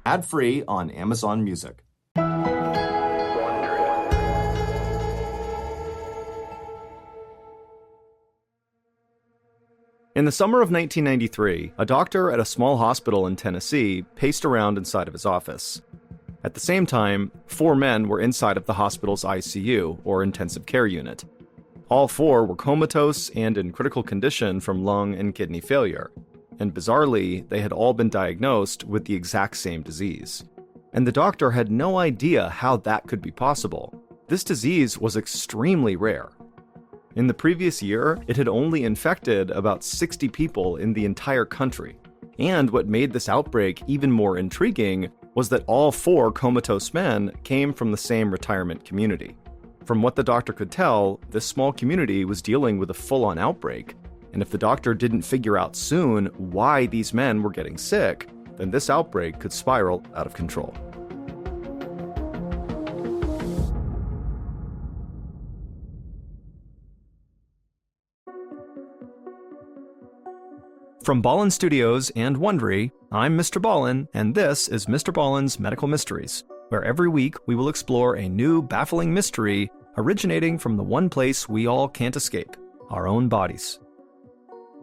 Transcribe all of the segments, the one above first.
ad-free on Amazon Music. In the summer of 1993, a doctor at a small hospital in Tennessee paced around inside of his office. At the same time, 4 men were inside of the hospital's ICU, or intensive care unit. All 4 were comatose and in critical condition from lung and kidney failure, and bizarrely, they had all been diagnosed with the exact same disease. And the doctor had no idea how that could be possible. This disease was extremely rare. In the previous year, it had only infected about 60 people in the entire country. And what made this outbreak even more intriguing was that all 4 comatose men came from the same retirement community. From what the doctor could tell, this small community was dealing with a full-on outbreak, and if the doctor didn't figure out soon why these men were getting sick, then this outbreak could spiral out of control. From Ballen Studios and Wondery, I'm Mr. Ballen, and this is Mr. Ballen's Medical Mysteries, where every week we will explore a new baffling mystery originating from the one place we all can't escape, our own bodies.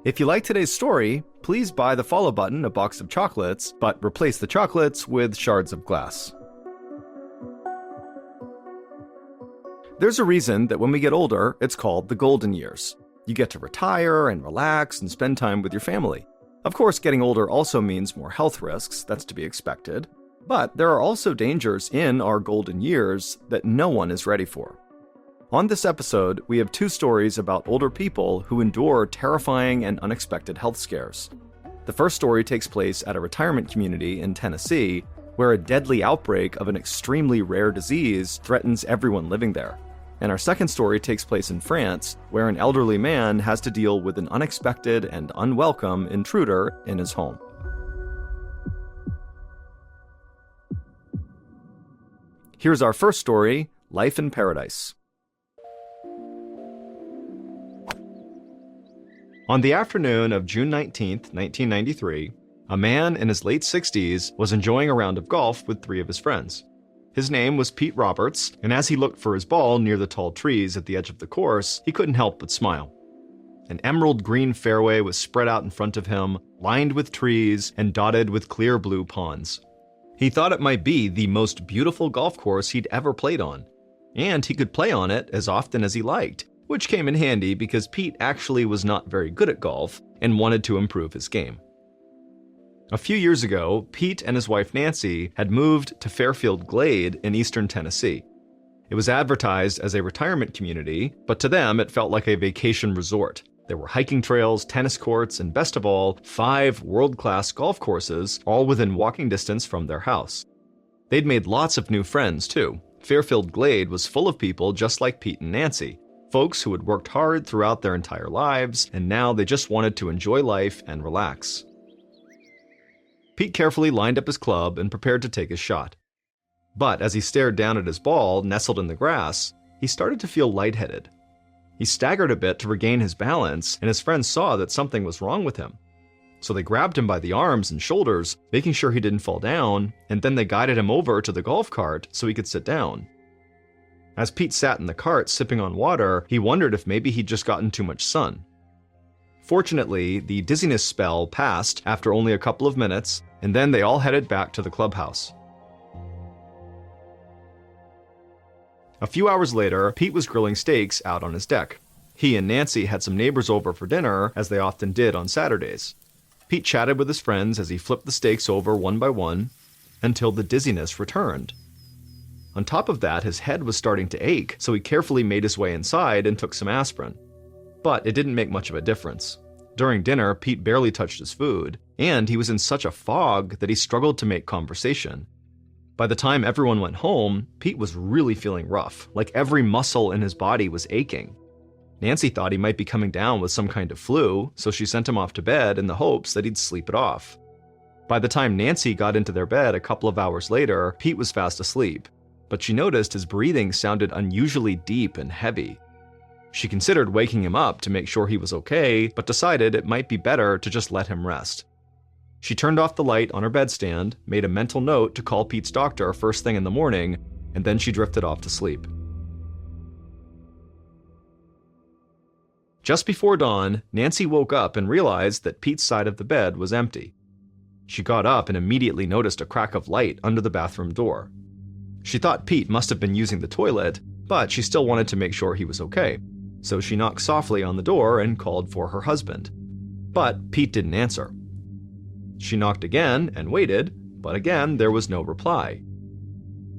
If you like today's story, please buy the follow button a box of chocolates, but replace the chocolates with shards of glass. There's a reason that when we get older, it's called the golden years. You get to retire and relax and spend time with your family. Of course, getting older also means more health risks, that's to be expected. But there are also dangers in our golden years that no one is ready for. On this episode, we have 2 stories about older people who endure terrifying and unexpected health scares. The first story takes place at a retirement community in Tennessee, where a deadly outbreak of an extremely rare disease threatens everyone living there. And our second story takes place in France, where an elderly man has to deal with an unexpected and unwelcome intruder in his home. Here's our first story, Life in Paradise. On the afternoon of June 19, 1993, a man in his late 60s was enjoying a round of golf with 3 of his friends. His name was Pete Roberts, and as he looked for his ball near the tall trees at the edge of the course, he couldn't help but smile. An emerald green fairway was spread out in front of him, lined with trees and dotted with clear blue ponds. He thought it might be the most beautiful golf course he'd ever played on, and he could play on it as often as he liked, which came in handy because Pete actually was not very good at golf and wanted to improve his game. A few years ago, Pete and his wife Nancy had moved to Fairfield Glade in eastern Tennessee. It was advertised as a retirement community, but to them it felt like a vacation resort. There were hiking trails, tennis courts, and best of all, 5 world-class golf courses, all within walking distance from their house. They'd made lots of new friends, too. Fairfield Glade was full of people just like Pete and Nancy, folks who had worked hard throughout their entire lives, and now they just wanted to enjoy life and relax. Pete carefully lined up his club and prepared to take his shot. But as he stared down at his ball nestled in the grass, he started to feel lightheaded. He staggered a bit to regain his balance, and his friends saw that something was wrong with him. So they grabbed him by the arms and shoulders, making sure he didn't fall down, and then they guided him over to the golf cart so he could sit down. As Pete sat in the cart sipping on water, he wondered if maybe he'd just gotten too much sun. Fortunately, the dizziness spell passed after only a couple of minutes, and then they all headed back to the clubhouse. A few hours later, Pete was grilling steaks out on his deck. He and Nancy had some neighbors over for dinner, as they often did on Saturdays. Pete chatted with his friends as he flipped the steaks over one by one, until the dizziness returned. On top of that, his head was starting to ache, so he carefully made his way inside and took some aspirin. But it didn't make much of a difference. During dinner, Pete barely touched his food, and he was in such a fog that he struggled to make conversation. By the time everyone went home, Pete was really feeling rough, like every muscle in his body was aching. Nancy thought he might be coming down with some kind of flu, so she sent him off to bed in the hopes that he'd sleep it off. By the time Nancy got into their bed a couple of hours later, Pete was fast asleep, but she noticed his breathing sounded unusually deep and heavy. She considered waking him up to make sure he was okay, but decided it might be better to just let him rest. She turned off the light on her bedstand, made a mental note to call Pete's doctor first thing in the morning, and then she drifted off to sleep. Just before dawn, Nancy woke up and realized that Pete's side of the bed was empty. She got up and immediately noticed a crack of light under the bathroom door. She thought Pete must have been using the toilet, but she still wanted to make sure he was okay, so she knocked softly on the door and called for her husband. But Pete didn't answer. She knocked again and waited, but again there was no reply.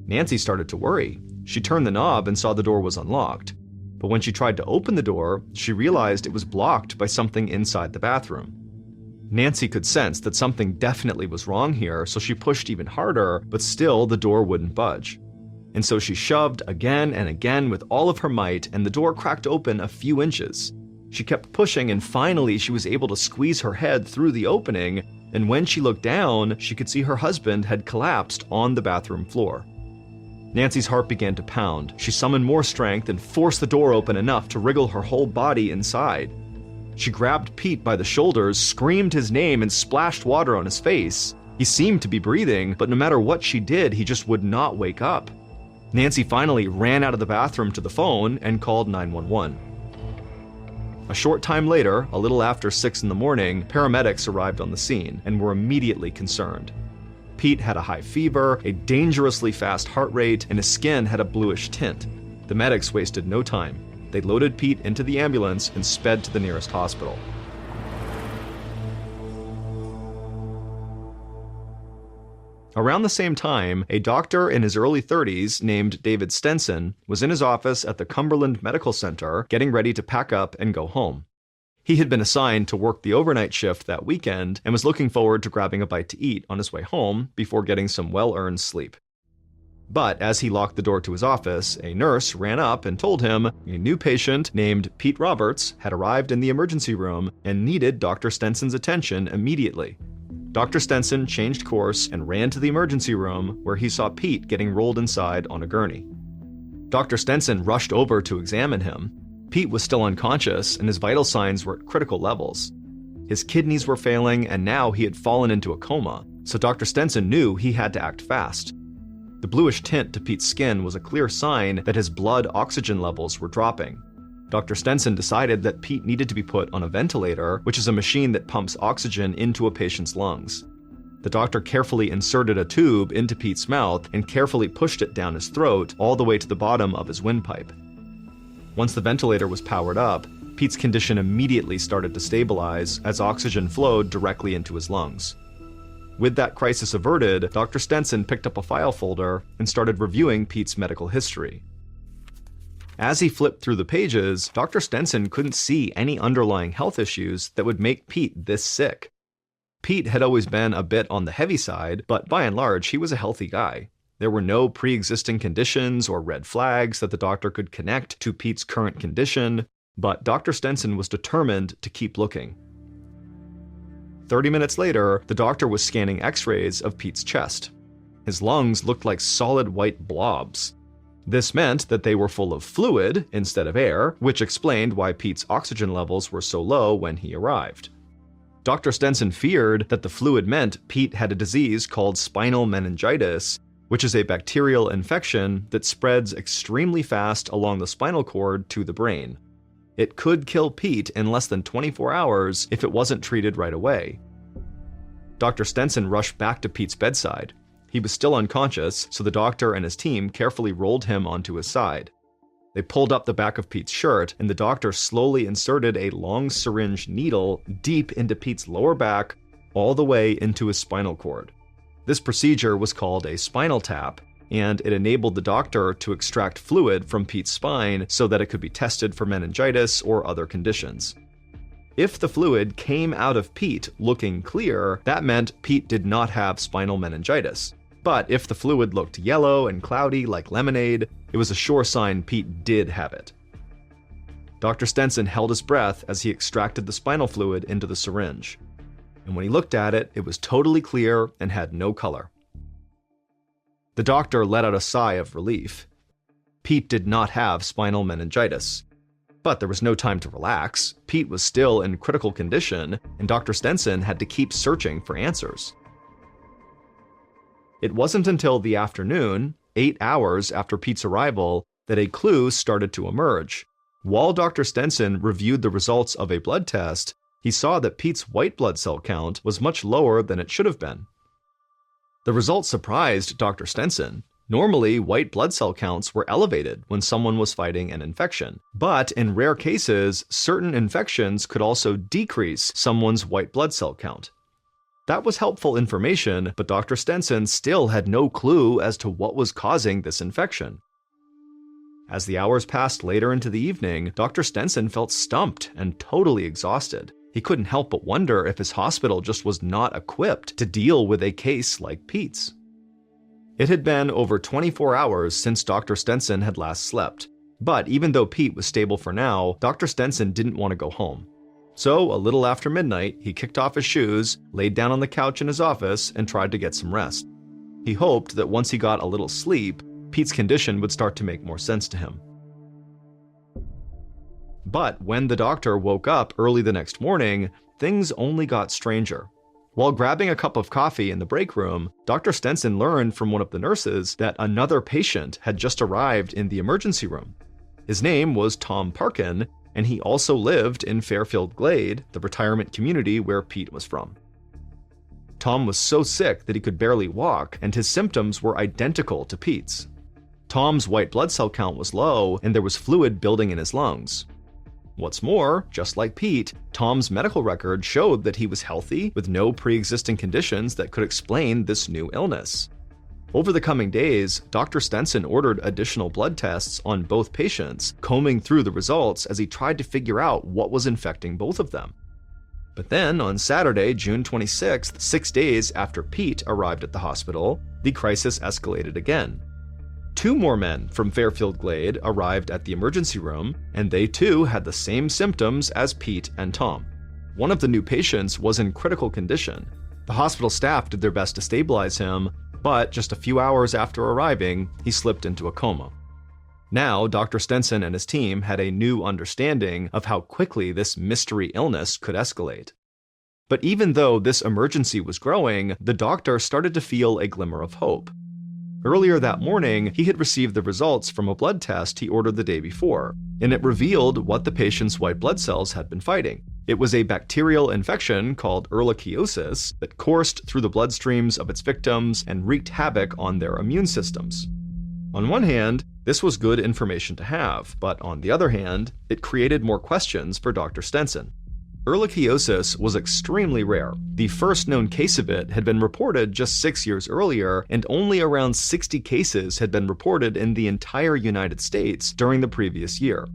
Nancy started to worry. She turned the knob and saw the door was unlocked. But when she tried to open the door, she realized it was blocked by something inside the bathroom. Nancy could sense that something definitely was wrong here, so she pushed even harder, but still the door wouldn't budge. And so she shoved again and again with all of her might, and the door cracked open a few inches. She kept pushing, and finally she was able to squeeze her head through the opening, and when she looked down, she could see her husband had collapsed on the bathroom floor. Nancy's heart began to pound. She summoned more strength and forced the door open enough to wriggle her whole body inside. She grabbed Pete by the shoulders, screamed his name, and splashed water on his face. He seemed to be breathing, but no matter what she did, he just would not wake up. Nancy finally ran out of the bathroom to the phone and called 911. A short time later, a little after 6 in the morning, paramedics arrived on the scene and were immediately concerned. Pete had a high fever, a dangerously fast heart rate, and his skin had a bluish tint. The medics wasted no time. They loaded Pete into the ambulance and sped to the nearest hospital. Around the same time, a doctor in his early 30s named David Stenson was in his office at the Cumberland Medical Center getting ready to pack up and go home. He had been assigned to work the overnight shift that weekend and was looking forward to grabbing a bite to eat on his way home before getting some well-earned sleep. But as he locked the door to his office, a nurse ran up and told him a new patient named Pete Roberts had arrived in the emergency room and needed Dr. Stenson's attention immediately. Dr. Stenson changed course and ran to the emergency room where he saw Pete getting rolled inside on a gurney. Dr. Stenson rushed over to examine him. Pete was still unconscious and his vital signs were at critical levels. His kidneys were failing and now he had fallen into a coma, so Dr. Stenson knew he had to act fast. The bluish tint to Pete's skin was a clear sign that his blood oxygen levels were dropping. Dr. Stenson decided that Pete needed to be put on a ventilator, which is a machine that pumps oxygen into a patient's lungs. The doctor carefully inserted a tube into Pete's mouth and carefully pushed it down his throat all the way to the bottom of his windpipe. Once the ventilator was powered up, Pete's condition immediately started to stabilize as oxygen flowed directly into his lungs. With that crisis averted, Dr. Stenson picked up a file folder and started reviewing Pete's medical history. As he flipped through the pages, Dr. Stenson couldn't see any underlying health issues that would make Pete this sick. Pete had always been a bit on the heavy side, but by and large, he was a healthy guy. There were no pre-existing conditions or red flags that the doctor could connect to Pete's current condition, but Dr. Stenson was determined to keep looking. 30 minutes later, the doctor was scanning x-rays of Pete's chest. His lungs looked like solid white blobs. This meant that they were full of fluid instead of air, which explained why Pete's oxygen levels were so low when he arrived. Dr. Stenson feared that the fluid meant Pete had a disease called spinal meningitis, which is a bacterial infection that spreads extremely fast along the spinal cord to the brain. It could kill Pete in less than 24 hours if it wasn't treated right away. Dr. Stenson rushed back to Pete's bedside. He was still unconscious, so the doctor and his team carefully rolled him onto his side. They pulled up the back of Pete's shirt, and the doctor slowly inserted a long syringe needle deep into Pete's lower back, all the way into his spinal cord. This procedure was called a spinal tap, and it enabled the doctor to extract fluid from Pete's spine so that it could be tested for meningitis or other conditions. If the fluid came out of Pete looking clear, that meant Pete did not have spinal meningitis. But if the fluid looked yellow and cloudy like lemonade, it was a sure sign Pete did have it. Dr. Stenson held his breath as he extracted the spinal fluid into the syringe. And when he looked at it, it was totally clear and had no color. The doctor let out a sigh of relief. Pete did not have spinal meningitis. But there was no time to relax. Pete was still in critical condition, and Dr. Stenson had to keep searching for answers. It wasn't until the afternoon, 8 hours after Pete's arrival, that a clue started to emerge. While Dr. Stenson reviewed the results of a blood test, he saw that Pete's white blood cell count was much lower than it should have been. The results surprised Dr. Stenson. Normally, white blood cell counts were elevated when someone was fighting an infection, but in rare cases, certain infections could also decrease someone's white blood cell count. That was helpful information, but Dr. Stenson still had no clue as to what was causing this infection. As the hours passed later into the evening, Dr. Stenson felt stumped and totally exhausted. He couldn't help but wonder if his hospital just was not equipped to deal with a case like Pete's. It had been over 24 hours since Dr. Stenson had last slept, but even though Pete was stable for now, Dr. Stenson didn't want to go home. So, a little after midnight, he kicked off his shoes, laid down on the couch in his office, and tried to get some rest. He hoped that once he got a little sleep, Pete's condition would start to make more sense to him. But when the doctor woke up early the next morning, things only got stranger. While grabbing a cup of coffee in the break room, Dr. Stenson learned from one of the nurses that another patient had just arrived in the emergency room. His name was Tom Parkin, and he also lived in Fairfield Glade, the retirement community where Pete was from. Tom was so sick that he could barely walk, and his symptoms were identical to Pete's. Tom's white blood cell count was low, and there was fluid building in his lungs. What's more, just like Pete, Tom's medical record showed that he was healthy with no pre-existing conditions that could explain this new illness. Over the coming days, Dr. Stenson ordered additional blood tests on both patients, combing through the results as he tried to figure out what was infecting both of them. But then, on Saturday, June 26th, 6 days after Pete arrived at the hospital, the crisis escalated again. 2 more men from Fairfield Glade arrived at the emergency room, and they too had the same symptoms as Pete and Tom. One of the new patients was in critical condition. The hospital staff did their best to stabilize him, but just a few hours after arriving, he slipped into a coma. Now, Dr. Stenson and his team had a new understanding of how quickly this mystery illness could escalate. But even though this emergency was growing, the doctor started to feel a glimmer of hope. Earlier that morning, he had received the results from a blood test he ordered the day before, and it revealed what the patient's white blood cells had been fighting. It was a bacterial infection called ehrlichiosis that coursed through the bloodstreams of its victims and wreaked havoc on their immune systems. On one hand, this was good information to have, but on the other hand, it created more questions for Dr. Stenson. Ehrlichiosis was extremely rare. The first known case of it had been reported just 6 years earlier, and only around 60 cases had been reported in the entire United States during the previous year.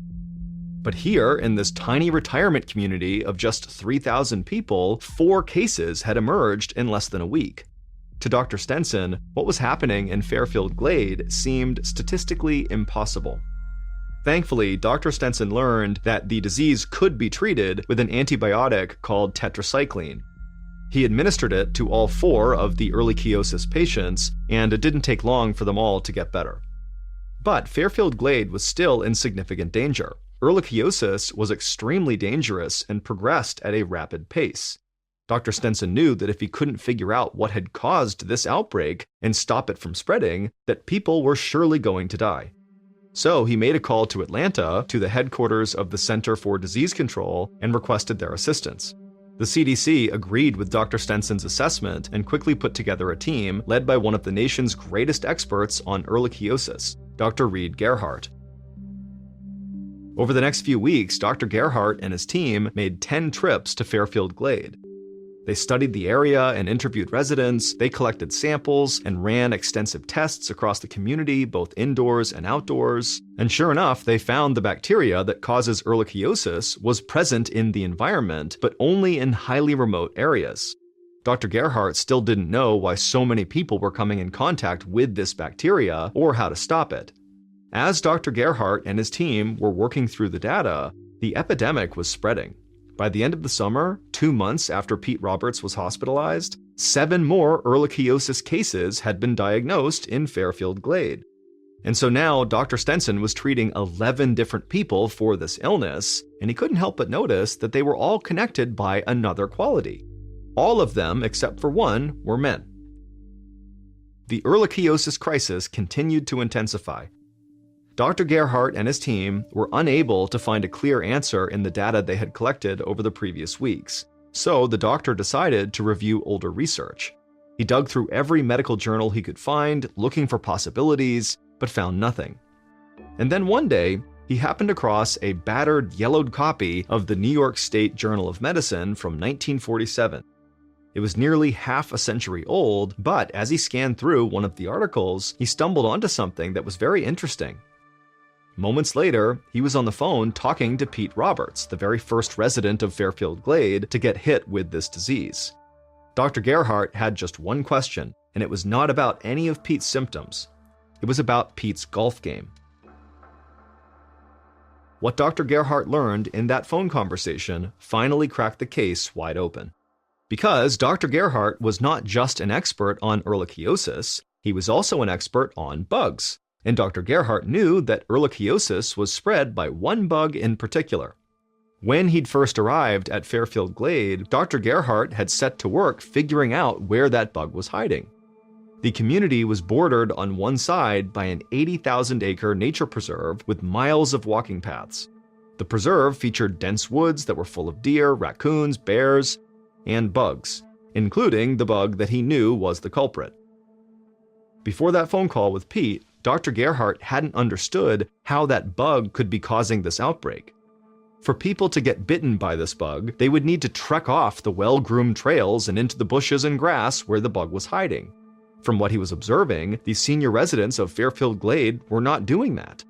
But here, in this tiny retirement community of just 3,000 people, 4 cases had emerged in less than a week. To Dr. Stenson, what was happening in Fairfield Glade seemed statistically impossible. Thankfully, Dr. Stenson learned that the disease could be treated with an antibiotic called tetracycline. He administered it to all 4 of the ehrlichiosis patients, and it didn't take long for them all to get better. But Fairfield Glade was still in significant danger. Ehrlichiosis was extremely dangerous and progressed at a rapid pace. Dr. Stenson knew that if he couldn't figure out what had caused this outbreak and stop it from spreading, that people were surely going to die. So he made a call to Atlanta, to the headquarters of the Center for Disease Control, and requested their assistance. The CDC agreed with Dr. Stenson's assessment and quickly put together a team led by one of the nation's greatest experts on ehrlichiosis, Dr. Reed Gerhardt. Over the next few weeks, Dr. Gerhardt and his team made 10 trips to Fairfield Glade. They studied the area and interviewed residents, they collected samples, and ran extensive tests across the community, both indoors and outdoors. And sure enough, they found the bacteria that causes ehrlichiosis was present in the environment, but only in highly remote areas. Dr. Gerhardt still didn't know why so many people were coming in contact with this bacteria or how to stop it. As Dr. Gerhardt and his team were working through the data, the epidemic was spreading. By the end of the summer, 2 months after Pete Roberts was hospitalized, 7 more ehrlichiosis cases had been diagnosed in Fairfield Glade. And so now Dr. Stenson was treating 11 different people for this illness, and he couldn't help but notice that they were all connected by another quality. All of them, except for one, were men. The ehrlichiosis crisis continued to intensify. Dr. Gerhardt and his team were unable to find a clear answer in the data they had collected over the previous weeks, so the doctor decided to review older research. He dug through every medical journal he could find, looking for possibilities, but found nothing. And then one day, he happened across a battered, yellowed copy of the New York State Journal of Medicine from 1947. It was nearly half a century old, but as he scanned through one of the articles, he stumbled onto something that was very interesting. Moments later, he was on the phone talking to Pete Roberts, the very first resident of Fairfield Glade to get hit with this disease. Dr. Gerhardt had just one question, and it was not about any of Pete's symptoms. It was about Pete's golf game. What Dr. Gerhardt learned in that phone conversation finally cracked the case wide open. Because Dr. Gerhardt was not just an expert on ehrlichiosis, he was also an expert on bugs. And Dr. Gerhardt knew that ehrlichiosis was spread by one bug in particular. When he'd first arrived at Fairfield Glade, Dr. Gerhardt had set to work figuring out where that bug was hiding. The community was bordered on one side by an 80,000-acre nature preserve with miles of walking paths. The preserve featured dense woods that were full of deer, raccoons, bears, and bugs, including the bug that he knew was the culprit. Before that phone call with Pete, Dr. Gerhardt hadn't understood how that bug could be causing this outbreak. For people to get bitten by this bug, they would need to trek off the well-groomed trails and into the bushes and grass where the bug was hiding. From what he was observing, the senior residents of Fairfield Glade were not doing that.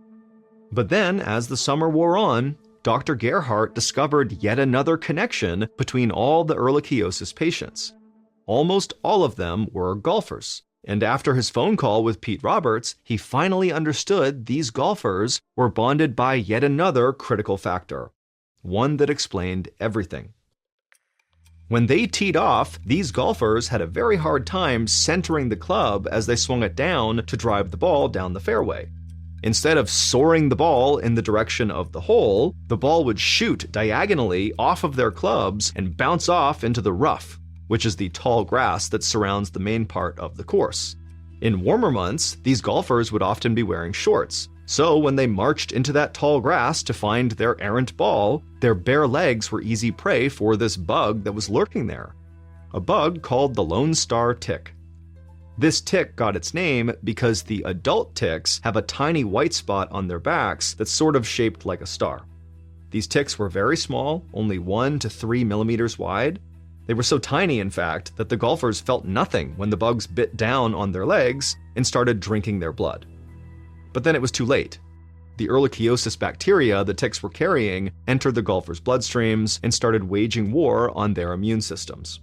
But then, as the summer wore on, Dr. Gerhardt discovered yet another connection between all the ehrlichiosis patients. Almost all of them were golfers. And after his phone call with Pete Roberts, he finally understood these golfers were bonded by yet another critical factor, one that explained everything. When they teed off, these golfers had a very hard time centering the club as they swung it down to drive the ball down the fairway. Instead of soaring the ball in the direction of the hole, the ball would shoot diagonally off of their clubs and bounce off into the rough, which is the tall grass that surrounds the main part of the course. In warmer months, these golfers would often be wearing shorts, so when they marched into that tall grass to find their errant ball, their bare legs were easy prey for this bug that was lurking there, a bug called the Lone Star tick. This tick got its name because the adult ticks have a tiny white spot on their backs that's sort of shaped like a star. These ticks were very small, only 1 to 3 millimeters wide. They were so tiny, in fact, that the golfers felt nothing when the bugs bit down on their legs and started drinking their blood. But then it was too late. The ehrlichiosis bacteria the ticks were carrying entered the golfers' bloodstreams and started waging war on their immune systems.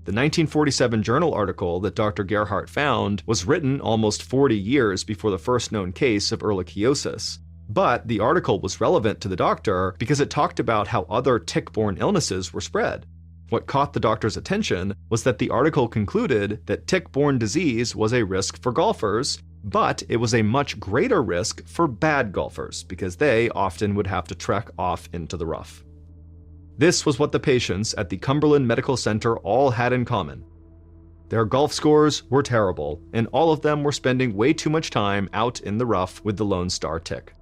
The 1947 journal article that Dr. Gerhardt found was written almost 40 years before the first known case of ehrlichiosis. But the article was relevant to the doctor because it talked about how other tick-borne illnesses were spread. What caught the doctor's attention was that the article concluded that tick-borne disease was a risk for golfers, but it was a much greater risk for bad golfers because they often would have to trek off into the rough. This was what the patients at the Cumberland Medical Center all had in common. Their golf scores were terrible, and all of them were spending way too much time out in the rough with the Lone Star tick.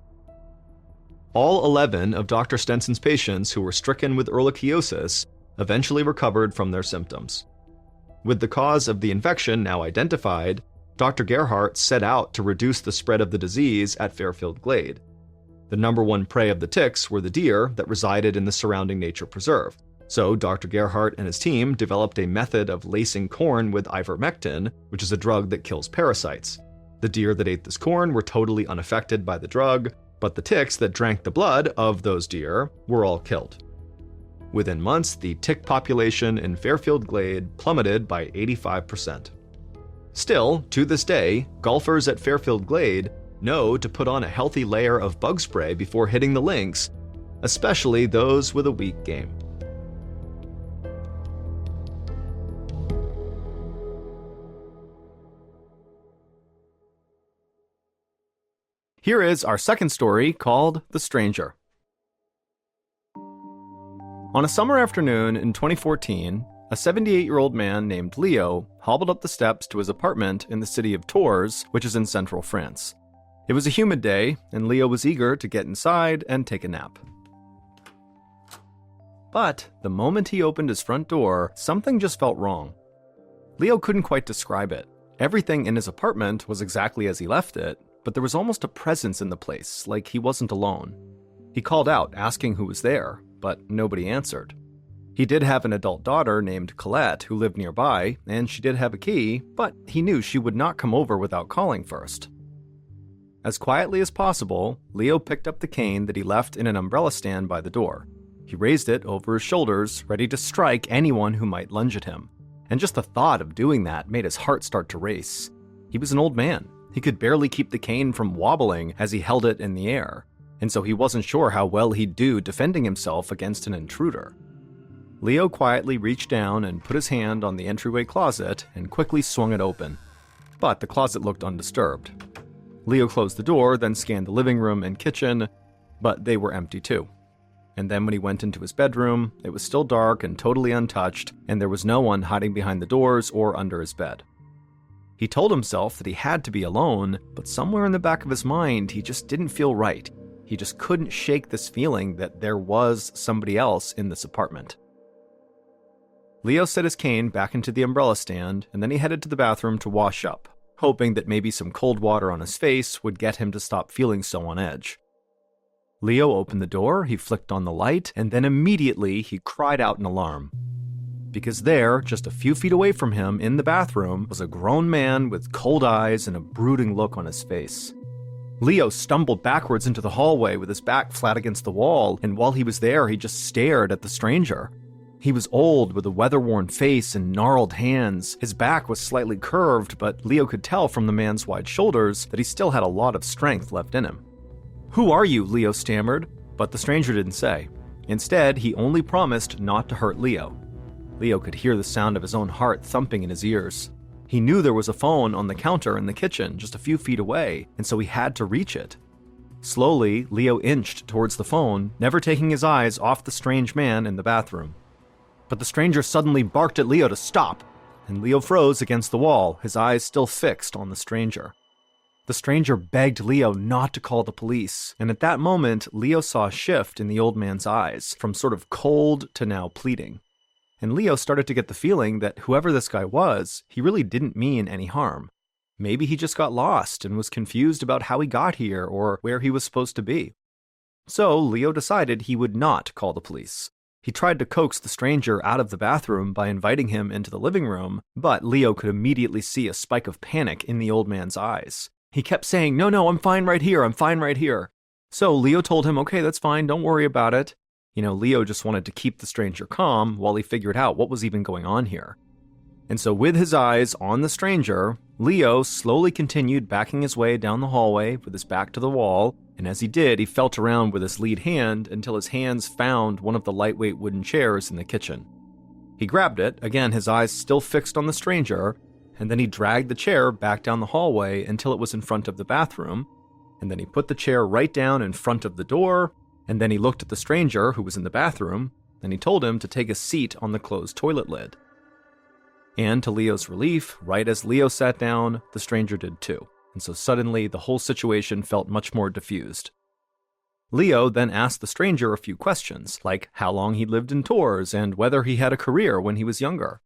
All 11 of Dr. Stenson's patients who were stricken with ehrlichiosis eventually recovered from their symptoms. With the cause of the infection now identified, Dr. Gerhardt set out to reduce the spread of the disease at Fairfield Glade. The number one prey of the ticks were the deer that resided in the surrounding nature preserve. So Dr. Gerhardt and his team developed a method of lacing corn with ivermectin, which is a drug that kills parasites. The deer that ate this corn were totally unaffected by the drug, but the ticks that drank the blood of those deer were all killed. Within months, the tick population in Fairfield Glade plummeted by 85%. Still, to this day, golfers at Fairfield Glade know to put on a healthy layer of bug spray before hitting the links, especially those with a weak game. Here is our second story called The Stranger. On a summer afternoon in 2014, a 78-year-old man named Leo hobbled up the steps to his apartment in the city of Tours, which is in central France. It was a humid day, and Leo was eager to get inside and take a nap. But the moment he opened his front door, something just felt wrong. Leo couldn't quite describe it. Everything in his apartment was exactly as he left it, but there was almost a presence in the place, like he wasn't alone. He called out, asking who was there, but nobody answered. He did have an adult daughter named Colette who lived nearby, and she did have a key, but he knew she would not come over without calling first. As quietly as possible, Leo picked up the cane that he left in an umbrella stand by the door. He raised it over his shoulders, ready to strike anyone who might lunge at him. And just the thought of doing that made his heart start to race. He was an old man. He could barely keep the cane from wobbling as he held it in the air, and so he wasn't sure how well he'd do defending himself against an intruder. Leo quietly reached down and put his hand on the entryway closet and quickly swung it open. But the closet looked undisturbed. Leo closed the door, then scanned the living room and kitchen, but they were empty too. And then when he went into his bedroom, it was still dark and totally untouched, and there was no one hiding behind the doors or under his bed. He told himself that he had to be alone, but somewhere in the back of his mind, he just didn't feel right. He just couldn't shake this feeling that there was somebody else in this apartment. Leo set his cane back into the umbrella stand, and then he headed to the bathroom to wash up, hoping that maybe some cold water on his face would get him to stop feeling so on edge. Leo opened the door, he flicked on the light, and then immediately he cried out in alarm. Because there, just a few feet away from him in the bathroom, was a grown man with cold eyes and a brooding look on his face. Leo stumbled backwards into the hallway with his back flat against the wall, and while he was there, he just stared at the stranger. He was old, with a weather-worn face and gnarled hands. His back was slightly curved, but Leo could tell from the man's wide shoulders that he still had a lot of strength left in him. "Who are you?" Leo stammered, but the stranger didn't say. Instead, he only promised not to hurt Leo. Leo could hear the sound of his own heart thumping in his ears. He knew there was a phone on the counter in the kitchen just a few feet away, and so he had to reach it. Slowly, Leo inched towards the phone, never taking his eyes off the strange man in the bathroom. But the stranger suddenly barked at Leo to stop, and Leo froze against the wall, his eyes still fixed on the stranger. The stranger begged Leo not to call the police, and at that moment, Leo saw a shift in the old man's eyes, from sort of cold to now pleading. And Leo started to get the feeling that whoever this guy was, he really didn't mean any harm. Maybe he just got lost and was confused about how he got here or where he was supposed to be. So Leo decided he would not call the police. He tried to coax the stranger out of the bathroom by inviting him into the living room, but Leo could immediately see a spike of panic in the old man's eyes. He kept saying, No, I'm fine right here, I'm fine right here. So Leo told him, okay, that's fine, don't worry about it. Leo just wanted to keep the stranger calm while he figured out what was even going on here. And so with his eyes on the stranger, Leo slowly continued backing his way down the hallway with his back to the wall, and as he did, he felt around with his lead hand until his hands found one of the lightweight wooden chairs in the kitchen. He grabbed it, again his eyes still fixed on the stranger, and then he dragged the chair back down the hallway until it was in front of the bathroom, and then he put the chair right down in front of the door, and then he looked at the stranger who was in the bathroom, and he told him to take a seat on the closed toilet lid. And to Leo's relief, right as Leo sat down, the stranger did too, and so suddenly the whole situation felt much more diffused. Leo then asked the stranger a few questions, like how long he lived in Tours and whether he had a career when he was younger.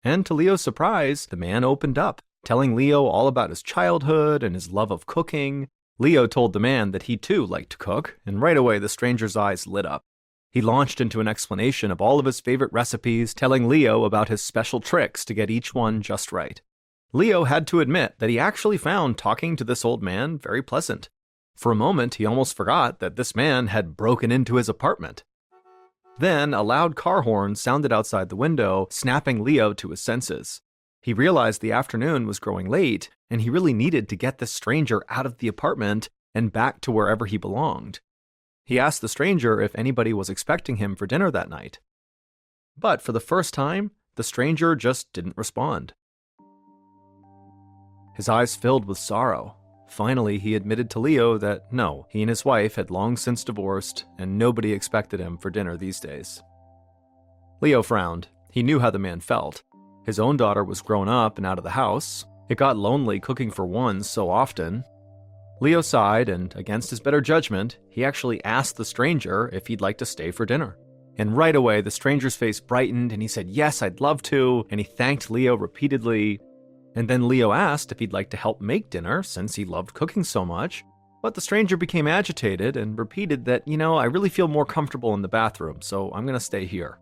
And to Leo's surprise, the man opened up, telling Leo all about his childhood and his love of cooking. Leo told the man that he too liked to cook, and right away the stranger's eyes lit up. He launched into an explanation of all of his favorite recipes, telling Leo about his special tricks to get each one just right. Leo had to admit that he actually found talking to this old man very pleasant. For a moment, he almost forgot that this man had broken into his apartment. Then, a loud car horn sounded outside the window, snapping Leo to his senses. He realized the afternoon was growing late, and he really needed to get this stranger out of the apartment and back to wherever he belonged. He asked the stranger if anybody was expecting him for dinner that night. But for the first time, the stranger just didn't respond. His eyes filled with sorrow. Finally, he admitted to Leo that no, he and his wife had long since divorced, and nobody expected him for dinner these days. Leo frowned. He knew how the man felt. His own daughter was grown up and out of the house. It got lonely cooking for one so often. Leo sighed, and against his better judgment, he actually asked the stranger if he'd like to stay for dinner. And right away, the stranger's face brightened, and he said, "Yes, I'd love to," and he thanked Leo repeatedly. And then Leo asked if he'd like to help make dinner, since he loved cooking so much. But the stranger became agitated and repeated that, I really feel more comfortable in the bathroom, so I'm going to stay here.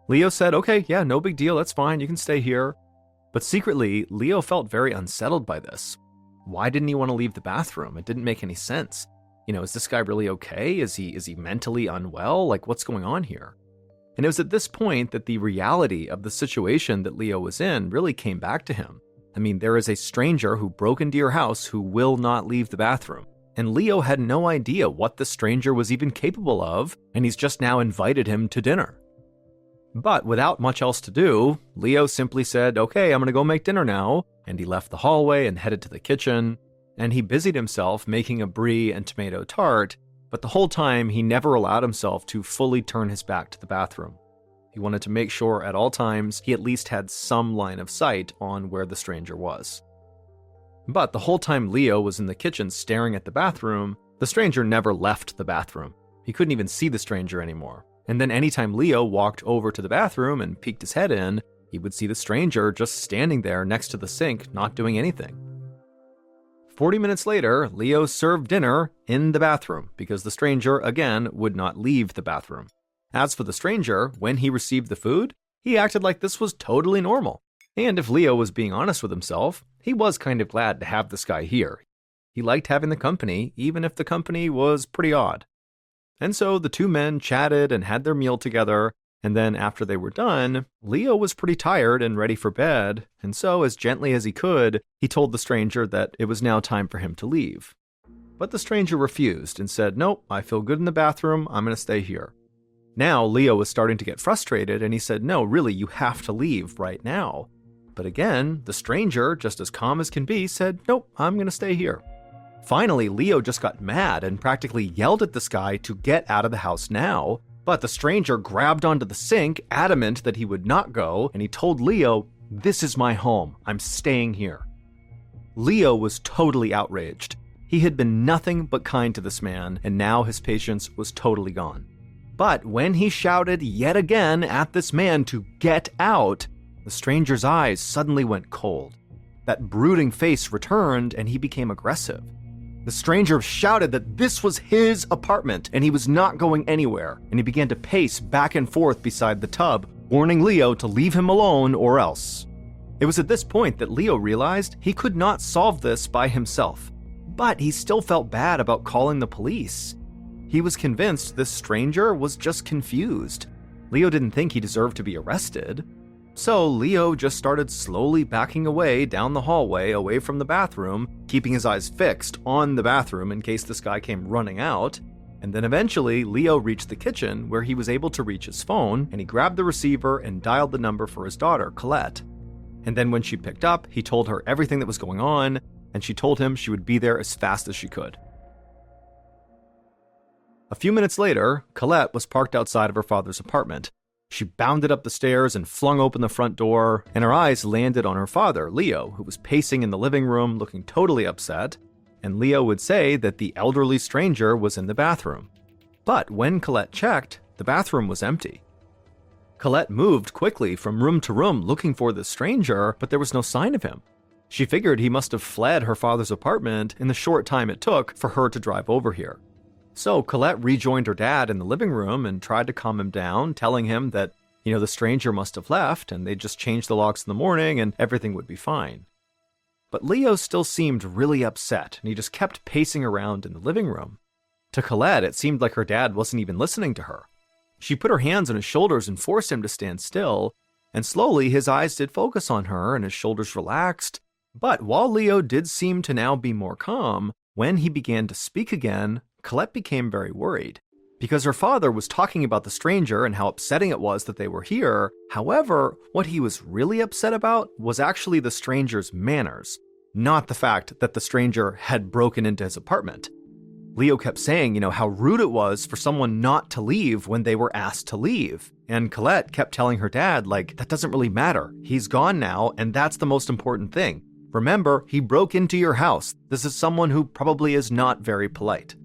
Leo said, "Okay, yeah, no big deal, that's fine, you can stay here." But secretly, Leo felt very unsettled by this. Why didn't he want to leave the bathroom? It didn't make any sense. Is this guy really okay? Is he mentally unwell? Like, what's going on here? And it was at this point that the reality of the situation that Leo was in really came back to him. There is a stranger who broke into your house who will not leave the bathroom. And Leo had no idea what the stranger was even capable of, and he's just now invited him to dinner. But without much else to do, Leo simply said, "Okay, I'm going to go make dinner now," and he left the hallway and headed to the kitchen, and he busied himself making a brie and tomato tart, but the whole time he never allowed himself to fully turn his back to the bathroom. He wanted to make sure at all times he at least had some line of sight on where the stranger was. But the whole time Leo was in the kitchen staring at the bathroom, the stranger never left the bathroom. He couldn't even see the stranger anymore. And then anytime Leo walked over to the bathroom and peeked his head in, he would see the stranger just standing there next to the sink, not doing anything. 40 minutes later, Leo served dinner in the bathroom because the stranger, again, would not leave the bathroom. As for the stranger, when he received the food, he acted like this was totally normal. And if Leo was being honest with himself, he was kind of glad to have this guy here. He liked having the company, even if the company was pretty odd. And so the two men chatted and had their meal together, and then after they were done, Leo was pretty tired and ready for bed, and so as gently as he could, he told the stranger that it was now time for him to leave. But the stranger refused and said, "Nope, I feel good in the bathroom, I'm going to stay here." Now Leo was starting to get frustrated, and he said, "No, really, you have to leave right now." But again, the stranger, just as calm as can be, said, "Nope, I'm going to stay here." Finally, Leo just got mad and practically yelled at this guy to get out of the house now, but the stranger grabbed onto the sink, adamant that he would not go, and he told Leo, "This is my home, I'm staying here." Leo was totally outraged. He had been nothing but kind to this man, and now his patience was totally gone. But when he shouted yet again at this man to get out, the stranger's eyes suddenly went cold. That brooding face returned, and he became aggressive. The stranger shouted that this was his apartment and he was not going anywhere, and he began to pace back and forth beside the tub, warning Leo to leave him alone or else. It was at this point that Leo realized he could not solve this by himself, but he still felt bad about calling the police. He was convinced this stranger was just confused. Leo didn't think he deserved to be arrested. So Leo just started slowly backing away down the hallway away from the bathroom, keeping his eyes fixed on the bathroom in case this guy came running out. And then eventually Leo reached the kitchen where he was able to reach his phone, and he grabbed the receiver and dialed the number for his daughter, Colette. And then when she picked up, he told her everything that was going on, and she told him she would be there as fast as she could. A few minutes later, Colette was parked outside of her father's apartment. She bounded up the stairs and flung open the front door, and her eyes landed on her father, Leo, who was pacing in the living room looking totally upset, and Leo would say that the elderly stranger was in the bathroom. But when Colette checked, the bathroom was empty. Colette moved quickly from room to room looking for the stranger, but there was no sign of him. She figured he must have fled her father's apartment in the short time it took for her to drive over here. So Colette rejoined her dad in the living room and tried to calm him down, telling him that, the stranger must have left and they'd just changed the locks in the morning and everything would be fine. But Leo still seemed really upset, and he just kept pacing around in the living room. To Colette, it seemed like her dad wasn't even listening to her. She put her hands on his shoulders and forced him to stand still, and slowly his eyes did focus on her and his shoulders relaxed. But while Leo did seem to now be more calm, when he began to speak again, Colette became very worried, because her father was talking about the stranger and how upsetting it was that they were here. However, what he was really upset about was actually the stranger's manners. not the fact that the stranger had broken into his apartment. Leo kept saying, how rude it was for someone not to leave when they were asked to leave. And Colette kept telling her dad, that doesn't really matter. He's gone now, and that's the most important thing. Remember, he broke into your house. This is someone who probably is not very polite.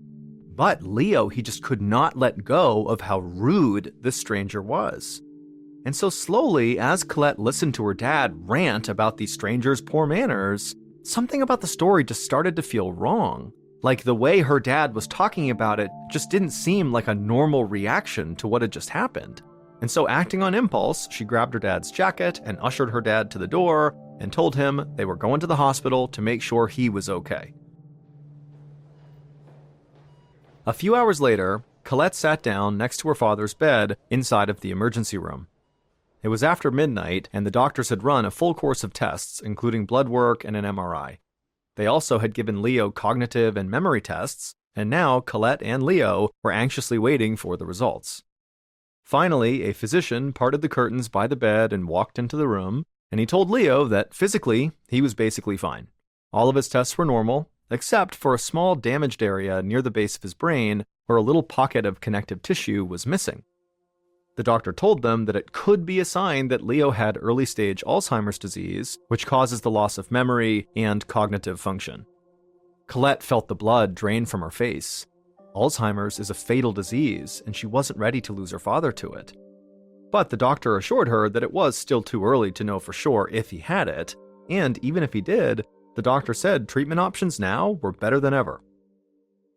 But Leo, he just could not let go of how rude this stranger was. And so slowly, as Colette listened to her dad rant about these strangers' poor manners, something about the story just started to feel wrong. The way her dad was talking about it just didn't seem like a normal reaction to what had just happened. And so, acting on impulse, she grabbed her dad's jacket and ushered her dad to the door and told him they were going to the hospital to make sure he was okay. A few hours later, Colette sat down next to her father's bed inside of the emergency room. It was after midnight, and the doctors had run a full course of tests, including blood work and an MRI. They also had given Leo cognitive and memory tests, and now Colette and Leo were anxiously waiting for the results. Finally, a physician parted the curtains by the bed and walked into the room, and he told Leo that physically, he was basically fine. All of his tests were normal, except for a small damaged area near the base of his brain where a little pocket of connective tissue was missing. The doctor told them that it could be a sign that Leo had early-stage Alzheimer's disease, which causes the loss of memory and cognitive function. Colette felt the blood drain from her face. Alzheimer's is a fatal disease, and she wasn't ready to lose her father to it. But the doctor assured her that it was still too early to know for sure if he had it, and even if he did, the doctor said treatment options now were better than ever.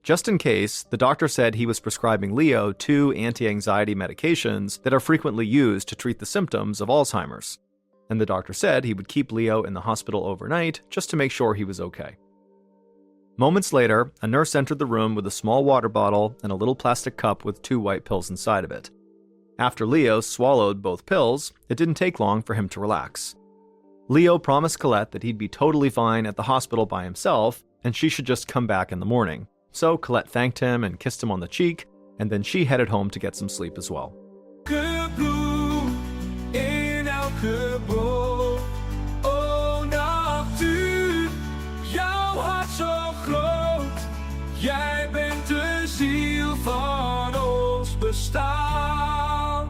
Just in case, the doctor said he was prescribing Leo 2 anti-anxiety medications that are frequently used to treat the symptoms of Alzheimer's. And the doctor said he would keep Leo in the hospital overnight just to make sure he was okay. Moments later, a nurse entered the room with a small water bottle and a little plastic cup with 2 white pills inside of it. After Leo swallowed both pills, it didn't take long for him to relax. Leo promised Colette that he'd be totally fine at the hospital by himself, and she should just come back in the morning. So Colette thanked him and kissed him on the cheek, and then she headed home to get some sleep as well. Jij bent de ziel van ons bestaan.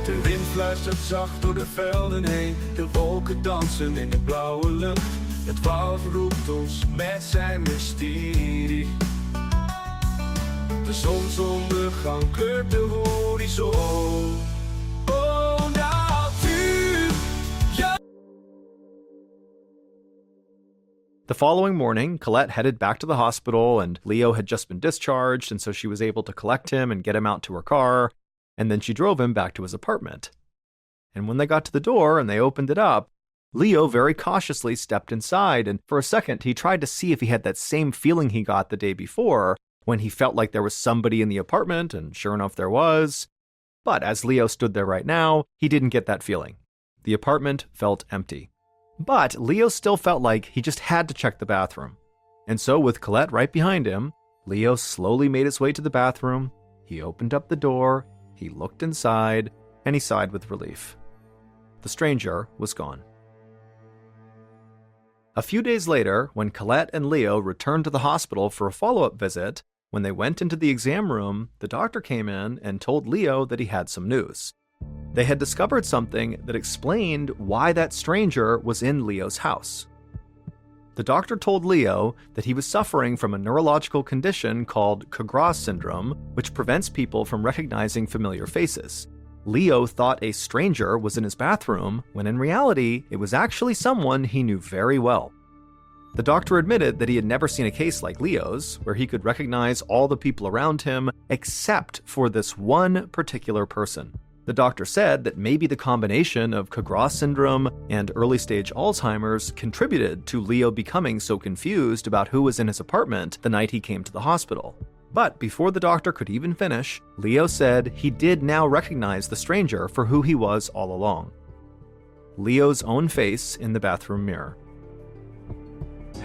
De wind fluistert zacht door de velden heen. De wolken dansen in de blauwe lucht. Het woud roept ons met zijn mysterie. De zonsondergang kleurt de horizon. Oh, natuur, ja. The following morning, Colette headed back to the hospital, and Leo had just been discharged, and so she was able to collect him and get him out to her car, and then she drove him back to his apartment. And when they got to the door and they opened it up, Leo very cautiously stepped inside, and for a second he tried to see if he had that same feeling he got the day before, when he felt like there was somebody in the apartment, and sure enough there was. But as Leo stood there right now, he didn't get that feeling. The apartment felt empty. But Leo still felt like he just had to check the bathroom. And so with Colette right behind him, Leo slowly made his way to the bathroom, he opened up the door, he looked inside, and he sighed with relief. The stranger was gone. A few days later, when Colette and Leo returned to the hospital for a follow-up visit, when they went into the exam room, the doctor came in and told Leo that he had some news. They had discovered something that explained why that stranger was in Leo's house. The doctor told Leo that he was suffering from a neurological condition called Cagras syndrome, which prevents people from recognizing familiar faces. Leo thought a stranger was in his bathroom, when in reality, it was actually someone he knew very well. The doctor admitted that he had never seen a case like Leo's, where he could recognize all the people around him except for this one particular person. The doctor said that maybe the combination of Cagras syndrome and early-stage Alzheimer's contributed to Leo becoming so confused about who was in his apartment the night he came to the hospital. But before the doctor could even finish, Leo said he did now recognize the stranger for who he was all along. Leo's own face in the bathroom mirror.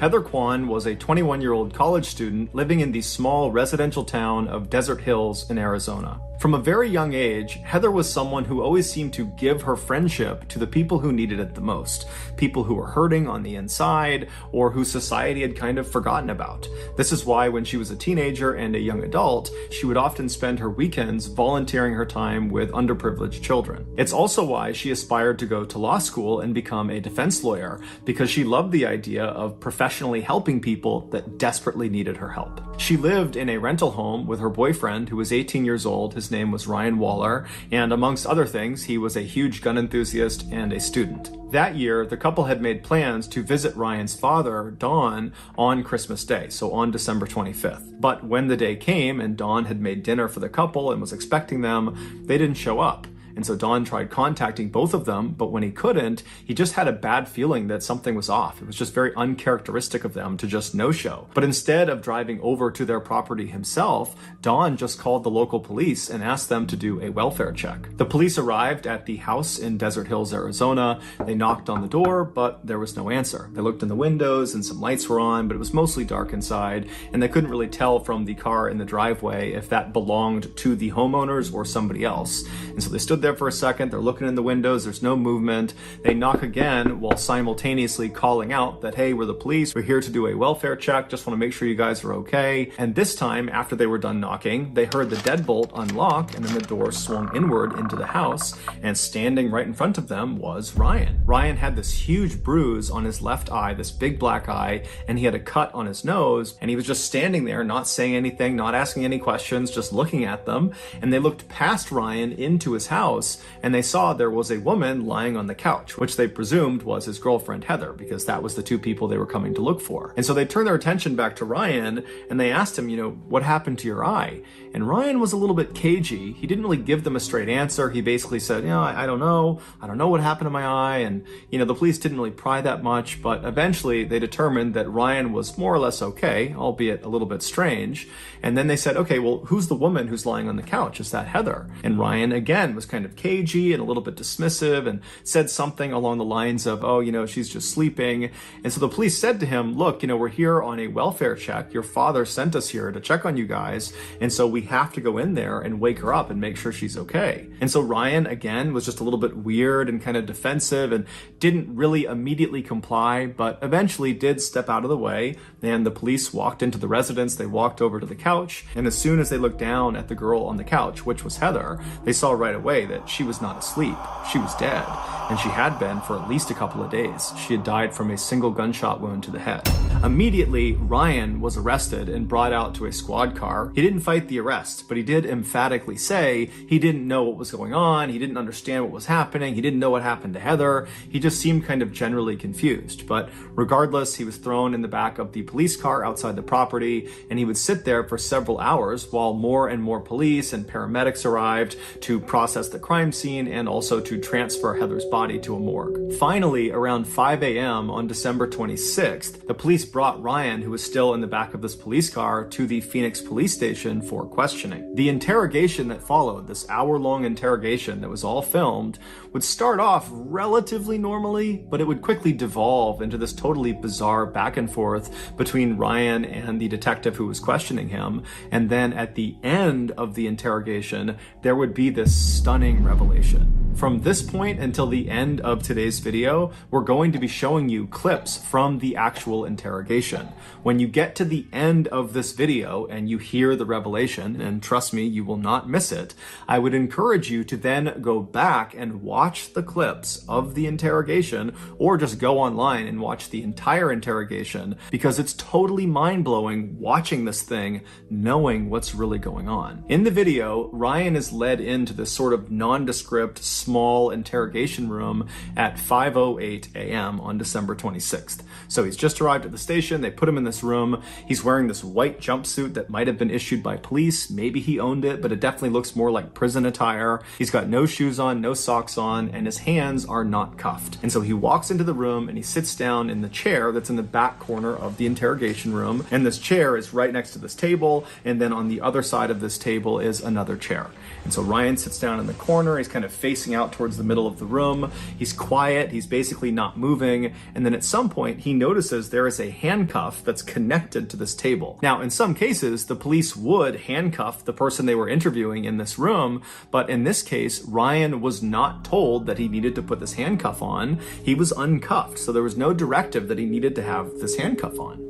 Heather Kwan was a 21-year-old college student living in the small residential town of Desert Hills in Arizona. From a very young age, Heather was someone who always seemed to give her friendship to the people who needed it the most, people who were hurting on the inside or who society had kind of forgotten about. This is why when she was a teenager and a young adult, she would often spend her weekends volunteering her time with underprivileged children. It's also why she aspired to go to law school and become a defense lawyer, because she loved the idea of professionally helping people that desperately needed her help. She lived in a rental home with her boyfriend, who was 18 years old. His name was Ryan Waller, and amongst other things, he was a huge gun enthusiast and a student. That year, the couple had made plans to visit Ryan's father, Don, on Christmas Day, so on December 25th. But when the day came and Don had made dinner for the couple and was expecting them, they didn't show up. And so Don tried contacting both of them, but when he couldn't, he just had a bad feeling that something was off. It was just very uncharacteristic of them to just no-show. But instead of driving over to their property himself, Don just called the local police and asked them to do a welfare check. The police arrived at the house in Desert Hills, Arizona. They knocked on the door, but there was no answer. They looked in the windows and some lights were on, but it was mostly dark inside, and they couldn't really tell from the car in the driveway if that belonged to the homeowners or somebody else. And so they stood there for a second, they're looking in the windows, there's no movement. They knock again while simultaneously calling out that, hey, we're the police, we're here to do a welfare check, just want to make sure you guys are okay. And this time, after they were done knocking, they heard the deadbolt unlock and then the door swung inward into the house, and standing right in front of them was Ryan. Ryan had this huge bruise on his left eye, this big black eye, and he had a cut on his nose, and he was just standing there, not saying anything, not asking any questions, just looking at them. And they looked past Ryan into his house, and they saw there was a woman lying on the couch, which they presumed was his girlfriend Heather, because that was the two people they were coming to look for. And so they turned their attention back to Ryan and they asked him, what happened to your eye? And Ryan was a little bit cagey. He didn't really give them a straight answer. He basically said, I don't know. I don't know what happened to my eye. And, the police didn't really pry that much, but eventually they determined that Ryan was more or less okay, albeit a little bit strange. And then they said, okay, well, who's the woman who's lying on the couch? Is that Heather? And Ryan, again, was kind of cagey and a little bit dismissive and said something along the lines of, she's just sleeping. And so the police said to him, look, we're here on a welfare check. Your father sent us here to check on you guys. And so we have to go in there and wake her up and make sure she's okay. And so Ryan, again, was just a little bit weird and kind of defensive and didn't really immediately comply, but eventually did step out of the way. And the police walked into the residence. They walked over to the couch. And as soon as they looked down at the girl on the couch, which was Heather, they saw right away that she was not asleep. She was dead. And she had been for at least a couple of days. She had died from a single gunshot wound to the head. Immediately, Ryan was arrested and brought out to a squad car. He didn't fight the arrest, but he did emphatically say he didn't know what was going on. He didn't understand what was happening. He didn't know what happened to Heather. He just seemed kind of generally confused. But regardless, he was thrown in the back of the police car outside the property, and he would sit there for several hours while more and more police and paramedics arrived to process the crime scene and also to transfer Heather's body to a morgue. Finally, around 5 a.m. on December 26th, the police brought Ryan, who was still in the back of this police car, to the Phoenix police station for questioning. The interrogation that followed, this hour-long interrogation that was all filmed, would start off relatively normally, but it would quickly devolve into this totally bizarre back and forth between Ryan and the detective who was questioning him. And then at the end of the interrogation, there would be this stunning revelation. From this point until the end of today's video, we're going to be showing you clips from the actual interrogation. When you get to the end of this video and you hear the revelation, and trust me, you will not miss it, I would encourage you to then go back and watch the clips of the interrogation, or just go online and watch the entire interrogation, because it's totally mind-blowing watching this thing, knowing what's really going on. In the video, Ryan is led into this sort of nondescript, small interrogation room at 5:08 a.m. on December 26th. So he's just arrived at the station, they put him in this room, he's wearing this white jumpsuit that might have been issued by police, maybe he owned it, but it definitely looks more like prison attire. He's got no shoes on, no socks on, and his hands are not cuffed. And so he walks into the room and he sits down in the chair that's in the back corner of the interrogation room, and this chair is right next to this table, and then on the other side of this table is another chair. And so Ryan sits down in the corner, he's kind of facing facing out towards the middle of the room. He's quiet, he's basically not moving, and then at some point he notices there is a handcuff that's connected to this table. Now, in some cases, the police would handcuff the person they were interviewing in this room, but in this case, Ryan was not told that he needed to put this handcuff on. He was uncuffed, so there was no directive that he needed to have this handcuff on.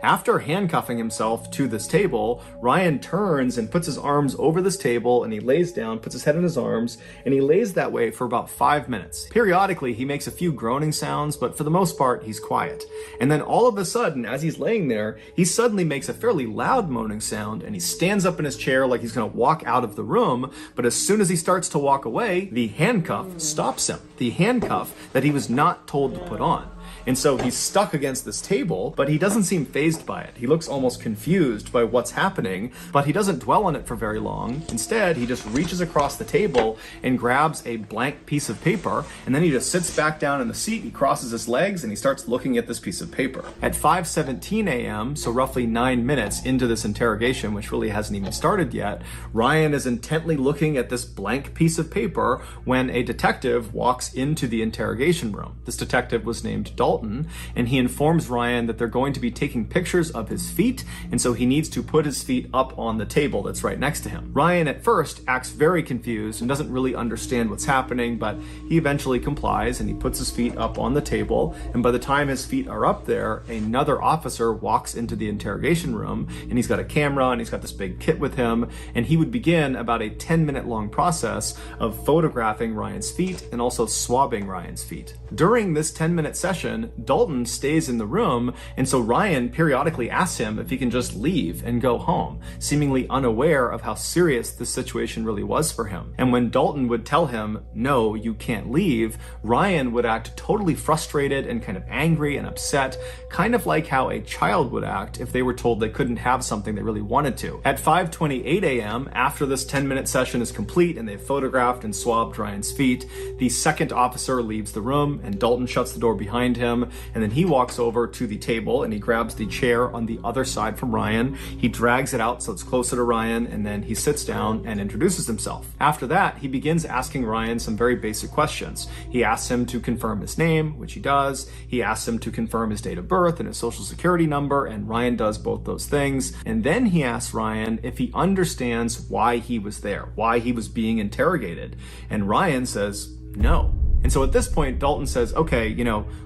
After handcuffing himself to this table, Ryan turns and puts his arms over this table, and he lays down, puts his head in his arms, and he lays that way for about 5 minutes. Periodically, he makes a few groaning sounds, but for the most part, he's quiet. And then all of a sudden, as he's laying there, he suddenly makes a fairly loud moaning sound, and he stands up in his chair like he's gonna walk out of the room, but as soon as he starts to walk away, the handcuff stops him. The handcuff that he was not told to put on. And so he's stuck against this table, but he doesn't seem fazed by it. He looks almost confused by what's happening, but he doesn't dwell on it for very long. Instead, he just reaches across the table and grabs a blank piece of paper, and then he just sits back down in the seat, he crosses his legs, and he starts looking at this piece of paper. At 5:17 a.m., so roughly 9 minutes into this interrogation, which really hasn't even started yet, Ryan is intently looking at this blank piece of paper when a detective walks into the interrogation room. This detective was named Dalton, and he informs Ryan that they're going to be taking pictures of his feet, and so he needs to put his feet up on the table that's right next to him. Ryan at first acts very confused and doesn't really understand what's happening, but he eventually complies and he puts his feet up on the table, and by the time his feet are up there, another officer walks into the interrogation room, and he's got a camera and he's got this big kit with him, and he would begin about a 10-minute long process of photographing Ryan's feet and also swabbing Ryan's feet. During this 10-minute session, Dalton stays in the room, and so Ryan periodically asks him if he can just leave and go home, seemingly unaware of how serious this situation really was for him. And when Dalton would tell him, "No, you can't leave," Ryan would act totally frustrated and kind of angry and upset, kind of like how a child would act if they were told they couldn't have something they really wanted to. At 5:28 a.m., after this 10-minute session is complete and they've photographed and swabbed Ryan's feet, the second officer leaves the room and Dalton shuts the door behind him, and then he walks over to the table and he grabs the chair on the other side from Ryan. He drags it out so it's closer to Ryan, and then he sits down and introduces himself. After that, he begins asking Ryan some very basic questions. He asks him to confirm his name, which he does. He asks him to confirm his date of birth and his social security number, and Ryan does both those things. And then he asks Ryan if he understands why he was there, why he was being interrogated. And Ryan says, no. And so at this point, Dalton says, okay,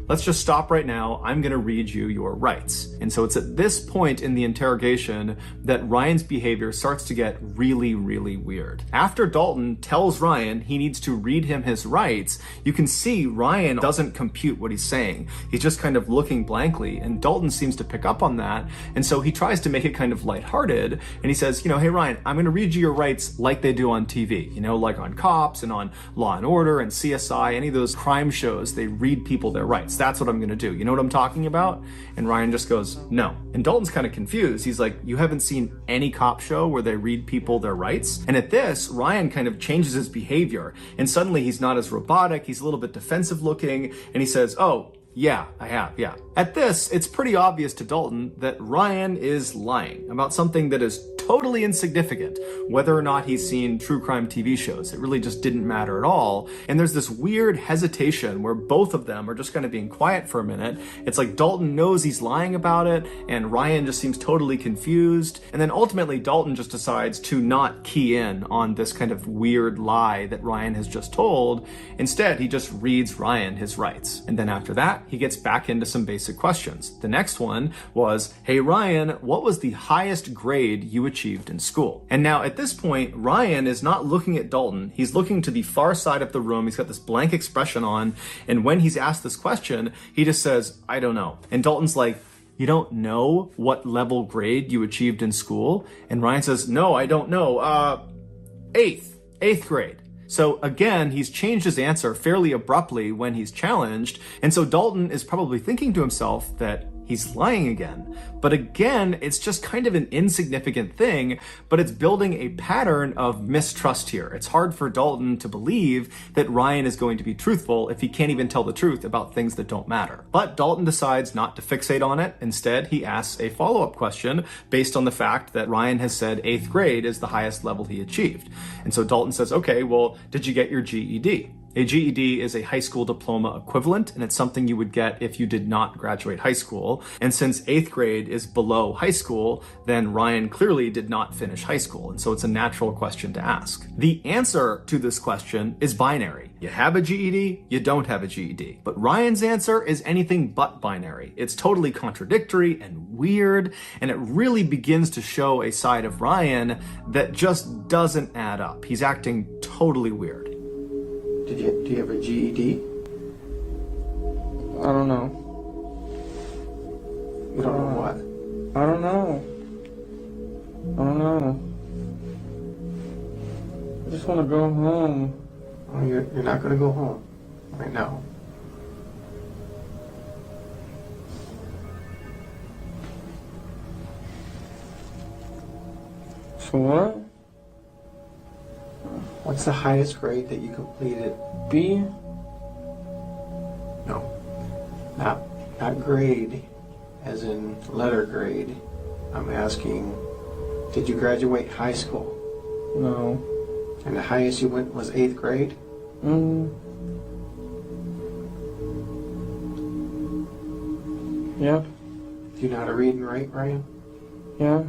let's just stop right now. I'm going to read you your rights. And so it's at this point in the interrogation that Ryan's behavior starts to get really, really weird. After Dalton tells Ryan he needs to read him his rights, you can see Ryan doesn't compute what he's saying. He's just kind of looking blankly, and Dalton seems to pick up on that. And so he tries to make it kind of lighthearted, and he says, hey, Ryan, I'm going to read you your rights like they do on TV, like on Cops and on Law and Order and CSI, any of those crime shows, they read people their rights. That's what I'm going to do. You know what I'm talking about? And Ryan just goes, no. And Dalton's kind of confused. He's like, you haven't seen any cop show where they read people their rights? And at this, Ryan kind of changes his behavior. And suddenly he's not as robotic. He's a little bit defensive looking. And he says, oh, yeah, I have, yeah. At this, it's pretty obvious to Dalton that Ryan is lying about something that is totally insignificant, whether or not he's seen true crime TV shows. It really just didn't matter at all. And there's this weird hesitation where both of them are just kind of being quiet for a minute. It's like Dalton knows he's lying about it, and Ryan just seems totally confused. And then ultimately, Dalton just decides to not key in on this kind of weird lie that Ryan has just told. Instead, he just reads Ryan his rights. And then after that, he gets back into some basic questions. The next one was, hey, Ryan, what was the highest grade you achieved in school? And now at this point, Ryan is not looking at Dalton. He's looking to the far side of the room. He's got this blank expression on. And when he's asked this question, he just says, I don't know. And Dalton's like, you don't know what level grade you achieved in school? And Ryan says, no, I don't know. Eighth grade. So again, he's changed his answer fairly abruptly when he's challenged, and so Dalton is probably thinking to himself that he's lying again. But again, it's just kind of an insignificant thing, but it's building a pattern of mistrust here. It's hard for Dalton to believe that Ryan is going to be truthful if he can't even tell the truth about things that don't matter. But Dalton decides not to fixate on it. Instead, he asks a follow-up question based on the fact that Ryan has said 8th grade is the highest level he achieved. And so Dalton says, okay, well, did you get your GED? A GED is a high school diploma equivalent, and it's something you would get if you did not graduate high school. And since 8th grade is below high school, then Ryan clearly did not finish high school. And so it's a natural question to ask. The answer to this question is binary. You have a GED, you don't have a GED. But Ryan's answer is anything but binary. It's totally contradictory and weird, and it really begins to show a side of Ryan that just doesn't add up. He's acting totally weird. Do you have a GED? I don't know. You don't know what? I don't know. I just want to go home. Oh, you're not going to go home right now. So what? What's the highest grade that you completed? B? No. Not grade, as in letter grade. I'm asking, did you graduate high school? No. And the highest you went was 8th grade? Yep. Do you know how to read and write, Ryan? Yeah.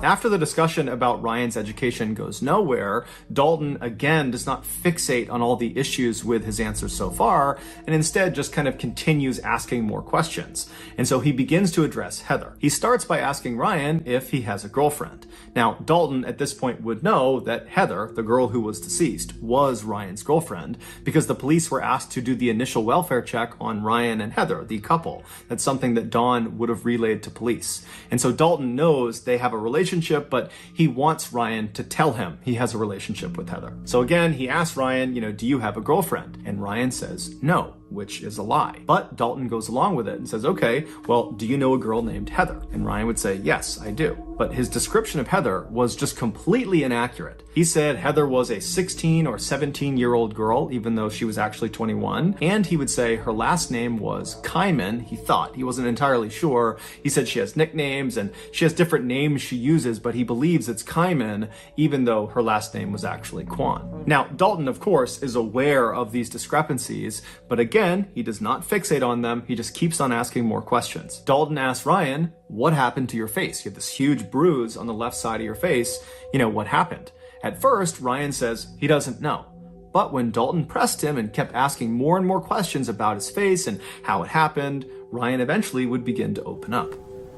After the discussion about Ryan's education goes nowhere, Dalton again does not fixate on all the issues with his answers so far, and instead just kind of continues asking more questions. And so he begins to address Heather. He starts by asking Ryan if he has a girlfriend. Now, Dalton at this point would know that Heather, the girl who was deceased, was Ryan's girlfriend, because the police were asked to do the initial welfare check on Ryan and Heather, the couple. That's something that Dawn would have relayed to police. And so Dalton knows they have a relationship, but he wants Ryan to tell him he has a relationship with Heather. So again, he asks Ryan, do you have a girlfriend? And Ryan says no, which is a lie. But Dalton goes along with it and says, okay, well, do you know a girl named Heather? And Ryan would say, yes, I do. But his description of Heather was just completely inaccurate. He said Heather was a 16 or 17-year-old girl, even though she was actually 21. And he would say her last name was Kyman. He thought. He wasn't entirely sure. He said she has nicknames and she has different names she uses, but he believes it's Kyman, even though her last name was actually Kwan. Now, Dalton, of course, is aware of these discrepancies, but again, he does not fixate on them. He just keeps on asking more questions. Dalton asks Ryan, what happened to your face? You have this huge bruise on the left side of your face. What happened? At first, Ryan says he doesn't know. But when Dalton pressed him and kept asking more and more questions about his face and how it happened, Ryan eventually would begin to open up.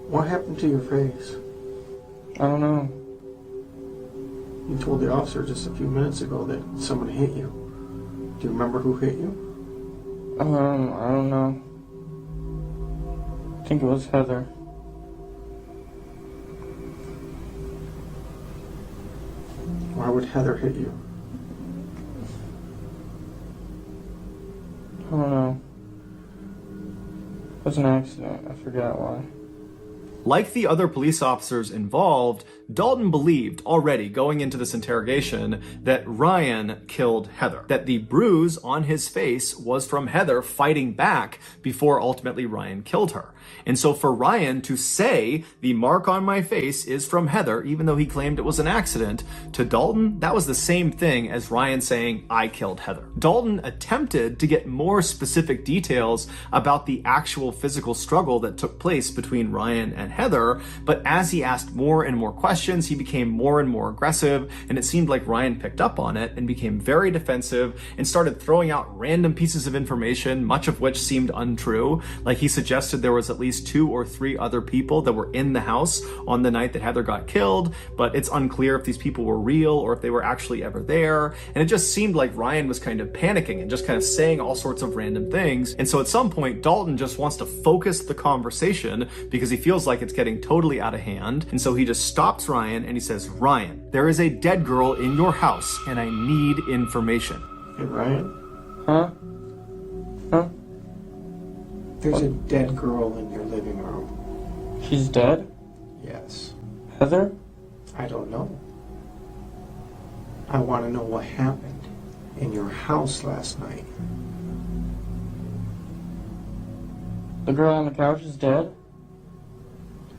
What happened to your face? I don't know. You told the officer just a few minutes ago that someone hit you. Do you remember who hit you? I don't know. I think it was Heather. Why would Heather hit you? I don't know. It was an accident. I forgot why. Like the other police officers involved, Dalton believed already going into this interrogation that Ryan killed Heather, that the bruise on his face was from Heather fighting back before ultimately Ryan killed her. And so for Ryan to say the mark on my face is from Heather, even though he claimed it was an accident, to Dalton, that was the same thing as Ryan saying, I killed Heather. Dalton attempted to get more specific details about the actual physical struggle that took place between Ryan and Heather, but as he asked more and more questions, he became more and more aggressive, and it seemed like Ryan picked up on it and became very defensive and started throwing out random pieces of information, much of which seemed untrue. Like he suggested there was at least 2 or 3 other people that were in the house on the night that Heather got killed, but it's unclear if these people were real or if they were actually ever there. And it just seemed like Ryan was kind of panicking and just kind of saying all sorts of random things. And so at some point, Dalton just wants to focus the conversation because he feels like it's getting totally out of hand. And so he just stops Ryan and he says, "Ryan, there is a dead girl in your house and I need information." Hey, Ryan, Huh? Huh? there's a dead girl in your living room. She's dead? Yes. Heather? I don't know. I want to know what happened in your house last night. The girl on the couch is dead?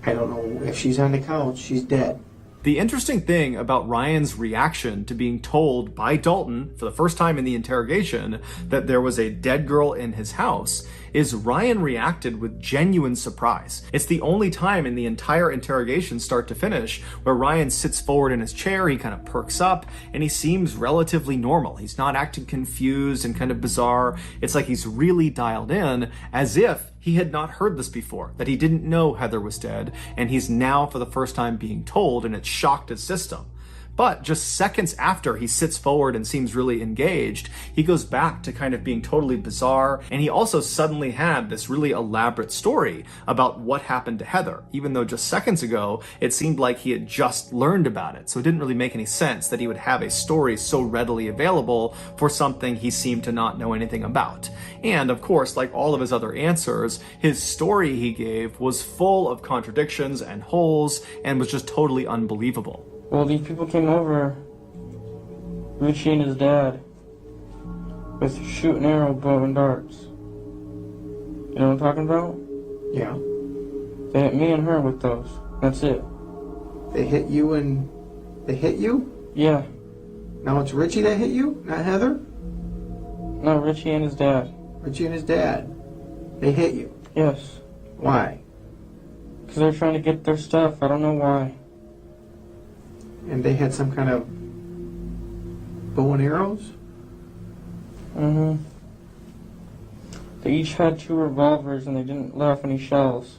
I don't know if she's on the couch. She's dead. The interesting thing about Ryan's reaction to being told by Dalton for the first time in the interrogation that there was a dead girl in his house is Ryan reacted with genuine surprise. It's the only time in the entire interrogation start to finish where Ryan sits forward in his chair, he kind of perks up, and he seems relatively normal. He's not acting confused and kind of bizarre. It's like he's really dialed in, as if he had not heard this before, that he didn't know Heather was dead, and he's now for the first time being told, and it shocked his system. But just seconds after he sits forward and seems really engaged, he goes back to kind of being totally bizarre, and he also suddenly had this really elaborate story about what happened to Heather, even though just seconds ago, it seemed like he had just learned about it. So it didn't really make any sense that he would have a story so readily available for something he seemed to not know anything about. And of course, like all of his other answers, his story he gave was full of contradictions and holes and was just totally unbelievable. Well, these people came over, Richie and his dad, with shoot and arrow, bow and darts. You know what I'm talking about? Yeah. They hit me and her with those. That's it. They hit you and they hit you? Yeah. Now it's Richie that hit you, not Heather? No, Richie and his dad. Richie and his dad. They hit you. Yes. Why? Because they're trying to get their stuff. I don't know why. And they had some kind of bow and arrows? Mm-hmm. They each had 2 revolvers and they didn't let off any shells.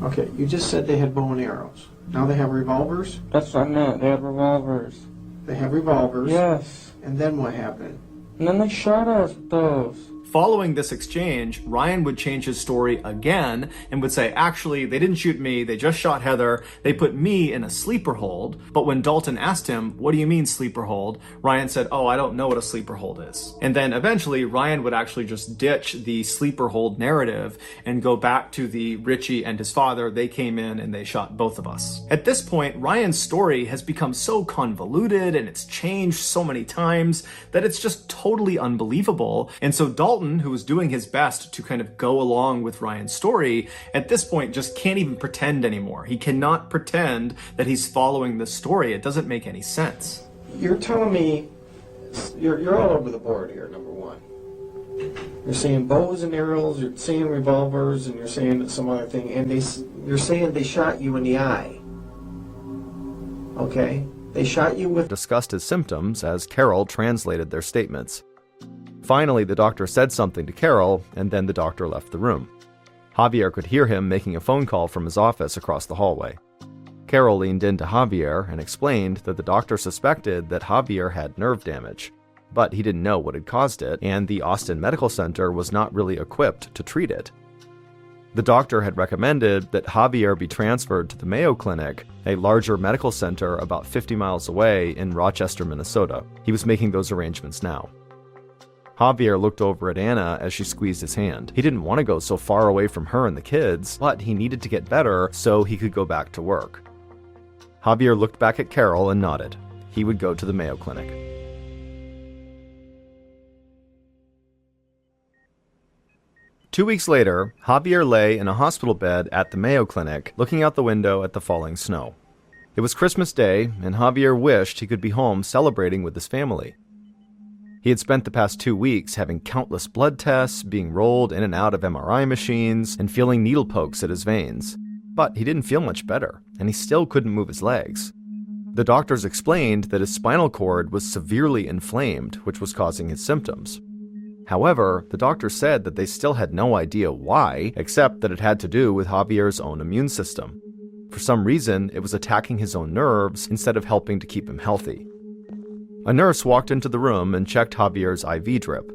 Okay, you just said they had bow and arrows. Now they have revolvers? That's what I meant. They had revolvers. They have revolvers. Yes. And then what happened? And then they shot us with those. Following this exchange, Ryan would change his story again and would say, actually, they didn't shoot me, they just shot Heather, they put me in a sleeper hold. But when Dalton asked him, what do you mean sleeper hold? Ryan said, oh, I don't know what a sleeper hold is. And then eventually, Ryan would actually just ditch the sleeper hold narrative and go back to the Richie and his father, they came in and they shot both of us. At this point, Ryan's story has become so convoluted and it's changed so many times that it's just totally unbelievable. And so Dalton, who was doing his best to kind of go along with Ryan's story, at this point just can't even pretend anymore. He cannot pretend that he's following the story. It doesn't make any sense. You're telling me you're all over the board here, number one. You're saying bows and arrows, you're saying revolvers, and you're saying some other thing, and you're saying they shot you in the eye. Okay? They shot you with... Discussed his symptoms as Carol translated their statements. Finally, the doctor said something to Carol, and then the doctor left the room. Javier could hear him making a phone call from his office across the hallway. Carol leaned into Javier and explained that the doctor suspected that Javier had nerve damage, but he didn't know what had caused it, and the Austin Medical Center was not really equipped to treat it. The doctor had recommended that Javier be transferred to the Mayo Clinic, a larger medical center about 50 miles away in Rochester, Minnesota. He was making those arrangements now. Javier looked over at Anna as she squeezed his hand. He didn't want to go so far away from her and the kids, but he needed to get better so he could go back to work. Javier looked back at Carol and nodded. He would go to the Mayo Clinic. Two weeks later, Javier lay in a hospital bed at the Mayo Clinic, looking out the window at the falling snow. It was Christmas Day, and Javier wished he could be home celebrating with his family. He had spent the past 2 weeks having countless blood tests, being rolled in and out of MRI machines, and feeling needle pokes at his veins. But he didn't feel much better, and he still couldn't move his legs. The doctors explained that his spinal cord was severely inflamed, which was causing his symptoms. However, the doctor said that they still had no idea why, except that it had to do with Javier's own immune system. For some reason, it was attacking his own nerves instead of helping to keep him healthy. A nurse walked into the room and checked Javier's IV drip.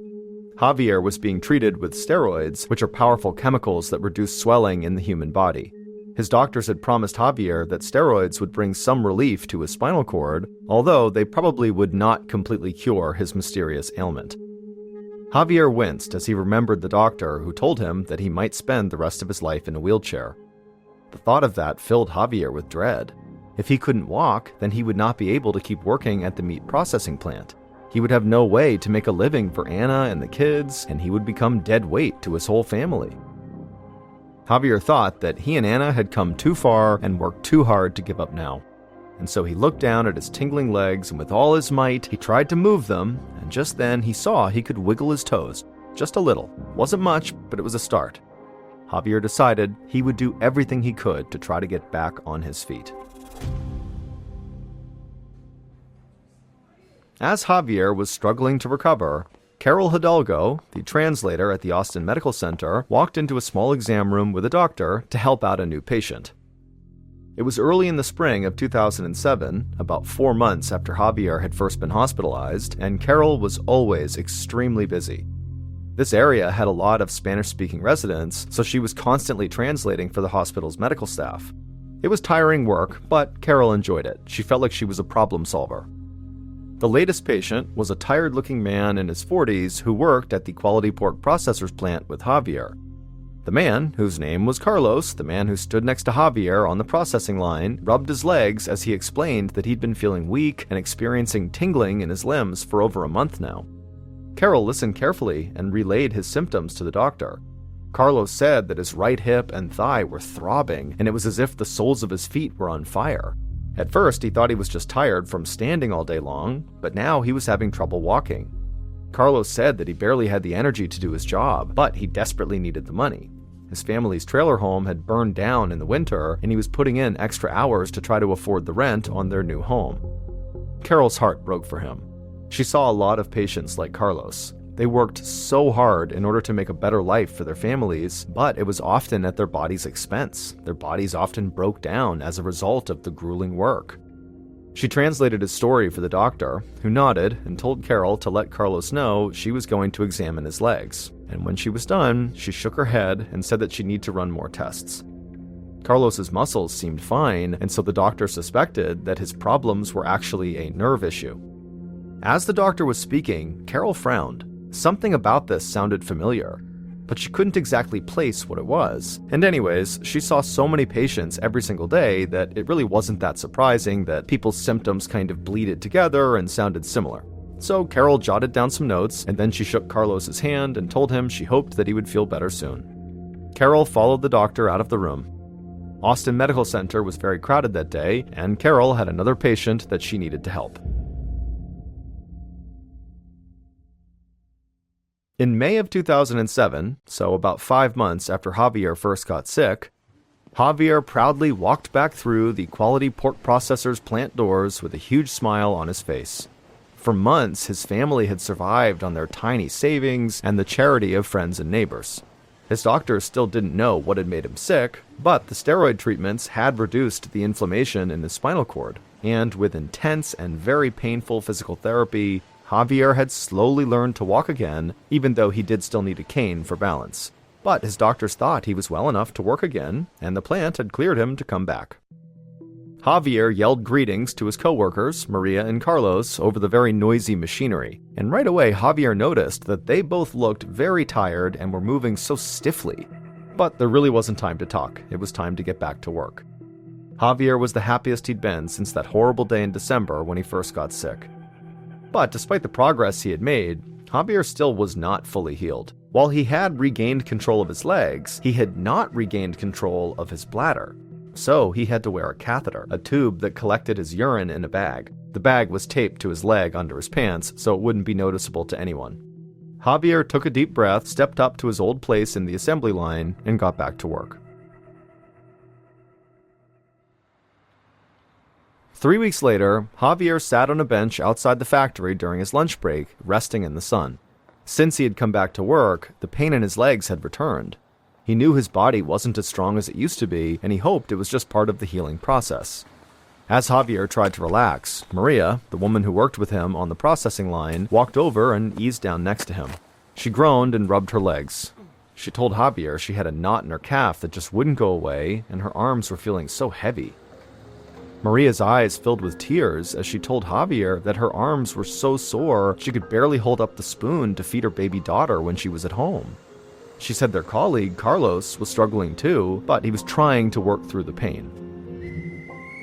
Javier was being treated with steroids, which are powerful chemicals that reduce swelling in the human body. His doctors had promised Javier that steroids would bring some relief to his spinal cord, although they probably would not completely cure his mysterious ailment. Javier winced as he remembered the doctor who told him that he might spend the rest of his life in a wheelchair. The thought of that filled Javier with dread. If he couldn't walk, then he would not be able to keep working at the meat processing plant. He would have no way to make a living for Anna and the kids, and he would become dead weight to his whole family. Javier thought that he and Anna had come too far and worked too hard to give up now. And so he looked down at his tingling legs, and with all his might, he tried to move them, and just then he saw he could wiggle his toes. Just a little. Wasn't much, but it was a start. Javier decided he would do everything he could to try to get back on his feet. As Javier was struggling to recover, Carol Hidalgo, the translator at the Austin Medical Center, walked into a small exam room with a doctor to help out a new patient. It was early in the spring of 2007, about 4 months after Javier had first been hospitalized, and Carol was always extremely busy. This area had a lot of Spanish-speaking residents, so she was constantly translating for the hospital's medical staff. It was tiring work, but Carol enjoyed it. She felt like she was a problem solver. The latest patient was a tired-looking man in his 40s who worked at the quality pork processors plant with Javier. The man, whose name was Carlos, the man who stood next to Javier on the processing line, rubbed his legs as he explained that he'd been feeling weak and experiencing tingling in his limbs for over a month now. Carol listened carefully and relayed his symptoms to the doctor. Carlos said that his right hip and thigh were throbbing, and it was as if the soles of his feet were on fire. At first, he thought he was just tired from standing all day long, but now he was having trouble walking. Carlos said that he barely had the energy to do his job, but he desperately needed the money. His family's trailer home had burned down in the winter, and he was putting in extra hours to try to afford the rent on their new home. Carol's heart broke for him. She saw a lot of patients like Carlos. They worked so hard in order to make a better life for their families, but it was often at their body's expense. Their bodies often broke down as a result of the grueling work. She translated his story for the doctor, who nodded and told Carol to let Carlos know she was going to examine his legs. And when she was done, she shook her head and said that she'd need to run more tests. Carlos's muscles seemed fine, and so the doctor suspected that his problems were actually a nerve issue. As the doctor was speaking, Carol frowned. Something about this sounded familiar, but she couldn't exactly place what it was. And anyways, she saw so many patients every single day that it really wasn't that surprising that people's symptoms kind of bleeded together and sounded similar. So Carol jotted down some notes, and then she shook Carlos's hand and told him she hoped that he would feel better soon. Carol followed the doctor out of the room. Austin Medical Center was very crowded that day, and Carol had another patient that she needed to help. In May of 2007, so about 5 months after Javier first got sick, Javier proudly walked back through the quality pork processor's plant doors with a huge smile on his face. For months, his family had survived on their tiny savings and the charity of friends and neighbors. His doctors still didn't know what had made him sick, but the steroid treatments had reduced the inflammation in his spinal cord, and with intense and very painful physical therapy, Javier had slowly learned to walk again, even though he did still need a cane for balance. But his doctors thought he was well enough to work again, and the plant had cleared him to come back. Javier yelled greetings to his coworkers, Maria and Carlos, over the very noisy machinery, and right away Javier noticed that they both looked very tired and were moving so stiffly. But there really wasn't time to talk. It was time to get back to work. Javier was the happiest he'd been since that horrible day in December when he first got sick. But despite the progress he had made, Javier still was not fully healed. While he had regained control of his legs, he had not regained control of his bladder. So he had to wear a catheter, a tube that collected his urine in a bag. The bag was taped to his leg under his pants, so it wouldn't be noticeable to anyone. Javier took a deep breath, stepped up to his old place in the assembly line, and got back to work. 3 weeks later, Javier sat on a bench outside the factory during his lunch break, resting in the sun. Since he had come back to work, the pain in his legs had returned. He knew his body wasn't as strong as it used to be, and he hoped it was just part of the healing process. As Javier tried to relax, Maria, the woman who worked with him on the processing line, walked over and eased down next to him. She groaned and rubbed her legs. She told Javier she had a knot in her calf that just wouldn't go away, and her arms were feeling so heavy. Maria's eyes filled with tears as she told Javier that her arms were so sore she could barely hold up the spoon to feed her baby daughter when she was at home. She said their colleague, Carlos, was struggling too, but he was trying to work through the pain.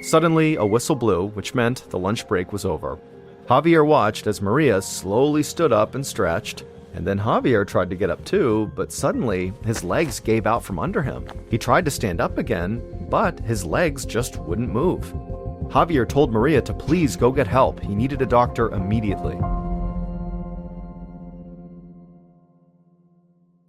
Suddenly, a whistle blew, which meant the lunch break was over. Javier watched as Maria slowly stood up and stretched, and then Javier tried to get up too, but suddenly his legs gave out from under him. He tried to stand up again, but his legs just wouldn't move. Javier told Maria to please go get help. He needed a doctor immediately.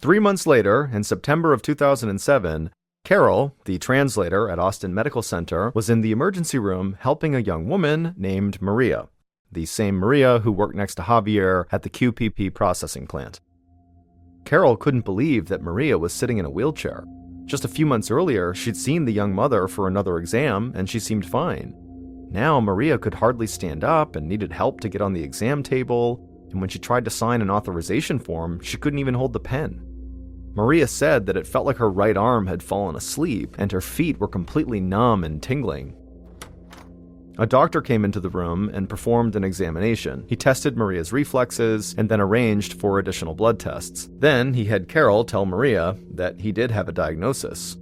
3 months later, in September of 2007, Carol, the translator at Austin Medical Center, was in the emergency room helping a young woman named Maria, the same Maria who worked next to Javier at the QPP processing plant. Carol couldn't believe that Maria was sitting in a wheelchair. Just a few months earlier, she'd seen the young mother for another exam, and she seemed fine. Now Maria could hardly stand up and needed help to get on the exam table, and when she tried to sign an authorization form, she couldn't even hold the pen. Maria said that it felt like her right arm had fallen asleep, and her feet were completely numb and tingling. A doctor came into the room and performed an examination. He tested Maria's reflexes and then arranged for additional blood tests. Then he had Carol tell Maria that he did have a diagnosis.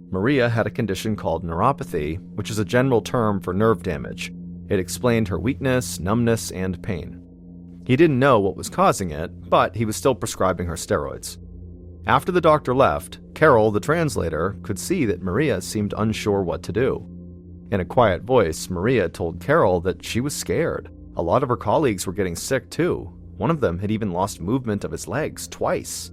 Maria had a condition called neuropathy, which is a general term for nerve damage. It explained her weakness, numbness, and pain. He didn't know what was causing it, but he was still prescribing her steroids. After the doctor left, Carol, the translator, could see that Maria seemed unsure what to do. In a quiet voice, Maria told Carol that she was scared. A lot of her colleagues were getting sick too. One of them had even lost movement of his legs twice.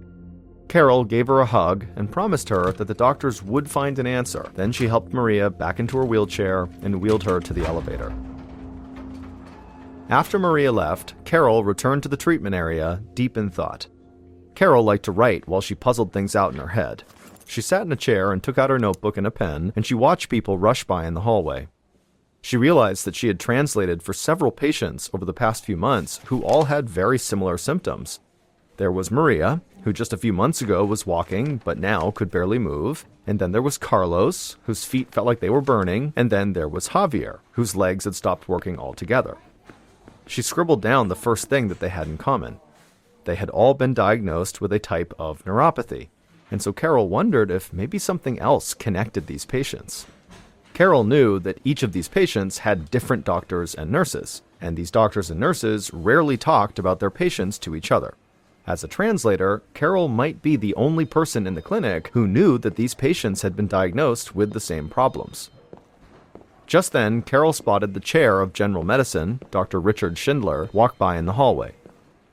Carol gave her a hug and promised her that the doctors would find an answer. Then she helped Maria back into her wheelchair and wheeled her to the elevator. After Maria left, Carol returned to the treatment area, deep in thought. Carol liked to write while she puzzled things out in her head. She sat in a chair and took out her notebook and a pen, and she watched people rush by in the hallway. She realized that she had translated for several patients over the past few months who all had very similar symptoms. There was Maria, who just a few months ago was walking but now could barely move, and then there was Carlos, whose feet felt like they were burning, and then there was Javier, whose legs had stopped working altogether. She scribbled down the first thing that they had in common. They had all been diagnosed with a type of neuropathy, and so Carol wondered if maybe something else connected these patients. Carol knew that each of these patients had different doctors and nurses, and these doctors and nurses rarely talked about their patients to each other. As a translator, Carol might be the only person in the clinic who knew that these patients had been diagnosed with the same problems. Just then, Carol spotted the chair of general medicine, Dr. Richard Schindler, walk by in the hallway.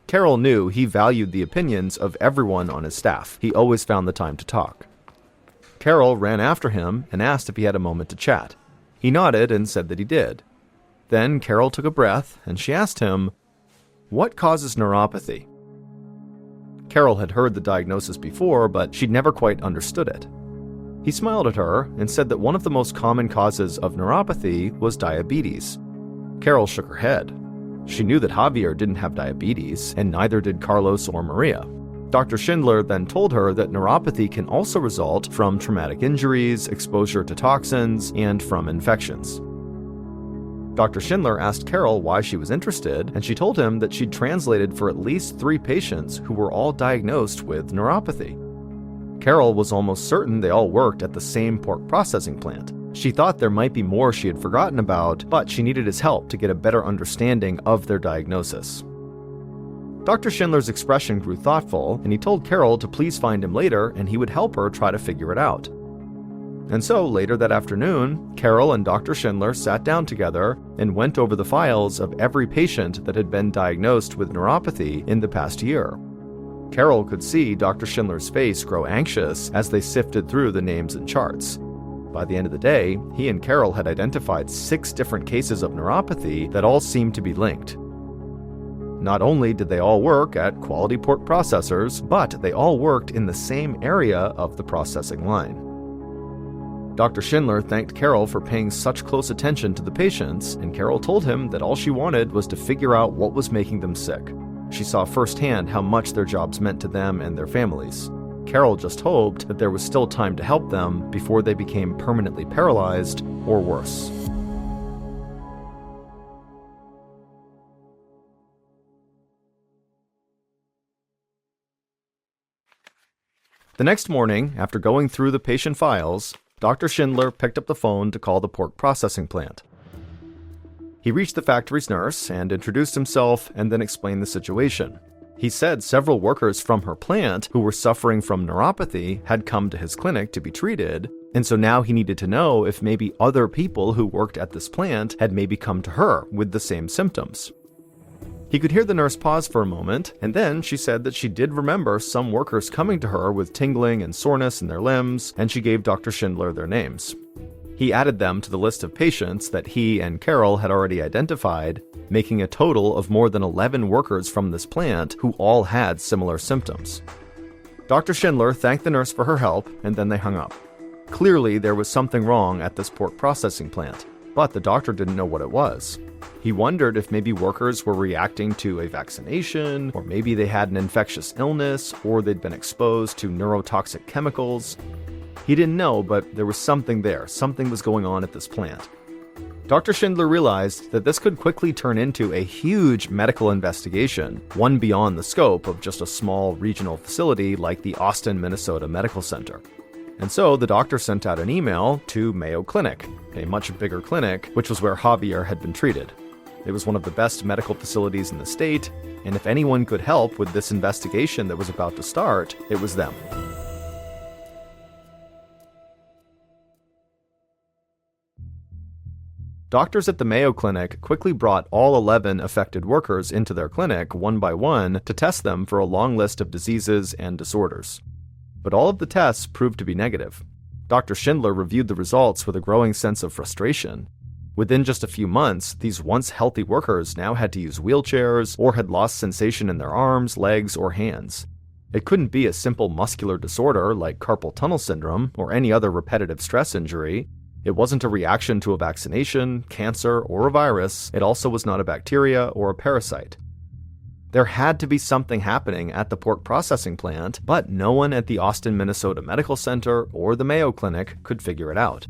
Carol knew he valued the opinions of everyone on his staff. He always found the time to talk. Carol ran after him and asked if he had a moment to chat. He nodded and said that he did. Then Carol took a breath and she asked him, "What causes neuropathy?" Carol had heard the diagnosis before, but she'd never quite understood it. He smiled at her and said that one of the most common causes of neuropathy was diabetes. Carol shook her head. She knew that Javier didn't have diabetes, and neither did Carlos or Maria. Dr. Schindler then told her that neuropathy can also result from traumatic injuries, exposure to toxins, and from infections. Dr. Schindler asked Carol why she was interested, and she told him that she'd translated for at least 3 patients who were all diagnosed with neuropathy. Carol was almost certain they all worked at the same pork processing plant. She thought there might be more she had forgotten about, but she needed his help to get a better understanding of their diagnosis. Dr. Schindler's expression grew thoughtful, and he told Carol to please find him later and he would help her try to figure it out. And so, later that afternoon, Carol and Dr. Schindler sat down together and went over the files of every patient that had been diagnosed with neuropathy in the past year. Carol could see Dr. Schindler's face grow anxious as they sifted through the names and charts. By the end of the day, he and Carol had identified 6 different cases of neuropathy that all seemed to be linked. Not only did they all work at quality pork processors, but they all worked in the same area of the processing line. Dr. Schindler thanked Carol for paying such close attention to the patients, and Carol told him that all she wanted was to figure out what was making them sick. She saw firsthand how much their jobs meant to them and their families. Carol just hoped that there was still time to help them before they became permanently paralyzed or worse. The next morning, after going through the patient files, Dr. Schindler picked up the phone to call the pork processing plant. He reached the factory's nurse and introduced himself and then explained the situation. He said several workers from her plant who were suffering from neuropathy had come to his clinic to be treated, and so now he needed to know if maybe other people who worked at this plant had maybe come to her with the same symptoms. He could hear the nurse pause for a moment, and then she said that she did remember some workers coming to her with tingling and soreness in their limbs, and she gave Dr. Schindler their names. He added them to the list of patients that he and Carol had already identified, making a total of more than 11 workers from this plant who all had similar symptoms. Dr. Schindler thanked the nurse for her help, and then they hung up. Clearly, there was something wrong at this pork processing plant, but the doctor didn't know what it was. He wondered if maybe workers were reacting to a vaccination, or maybe they had an infectious illness, or they'd been exposed to neurotoxic chemicals. He didn't know, but there was something there. Something was going on at this plant. Dr. Schindler realized that this could quickly turn into a huge medical investigation, one beyond the scope of just a small regional facility like the Austin, Minnesota Medical Center. And so the doctor sent out an email to Mayo Clinic, a much bigger clinic, which was where Javier had been treated. It was one of the best medical facilities in the state, and if anyone could help with this investigation that was about to start, it was them. Doctors at the Mayo Clinic quickly brought all 11 affected workers into their clinic one by one to test them for a long list of diseases and disorders. But all of the tests proved to be negative. Dr. Schindler reviewed the results with a growing sense of frustration. Within just a few months, these once healthy workers now had to use wheelchairs or had lost sensation in their arms, legs, or hands. It couldn't be a simple muscular disorder like carpal tunnel syndrome or any other repetitive stress injury. It wasn't a reaction to a vaccination, cancer, or a virus. It also was not a bacteria or a parasite. There had to be something happening at the pork processing plant, but no one at the Austin, Minnesota Medical Center or the Mayo Clinic could figure it out.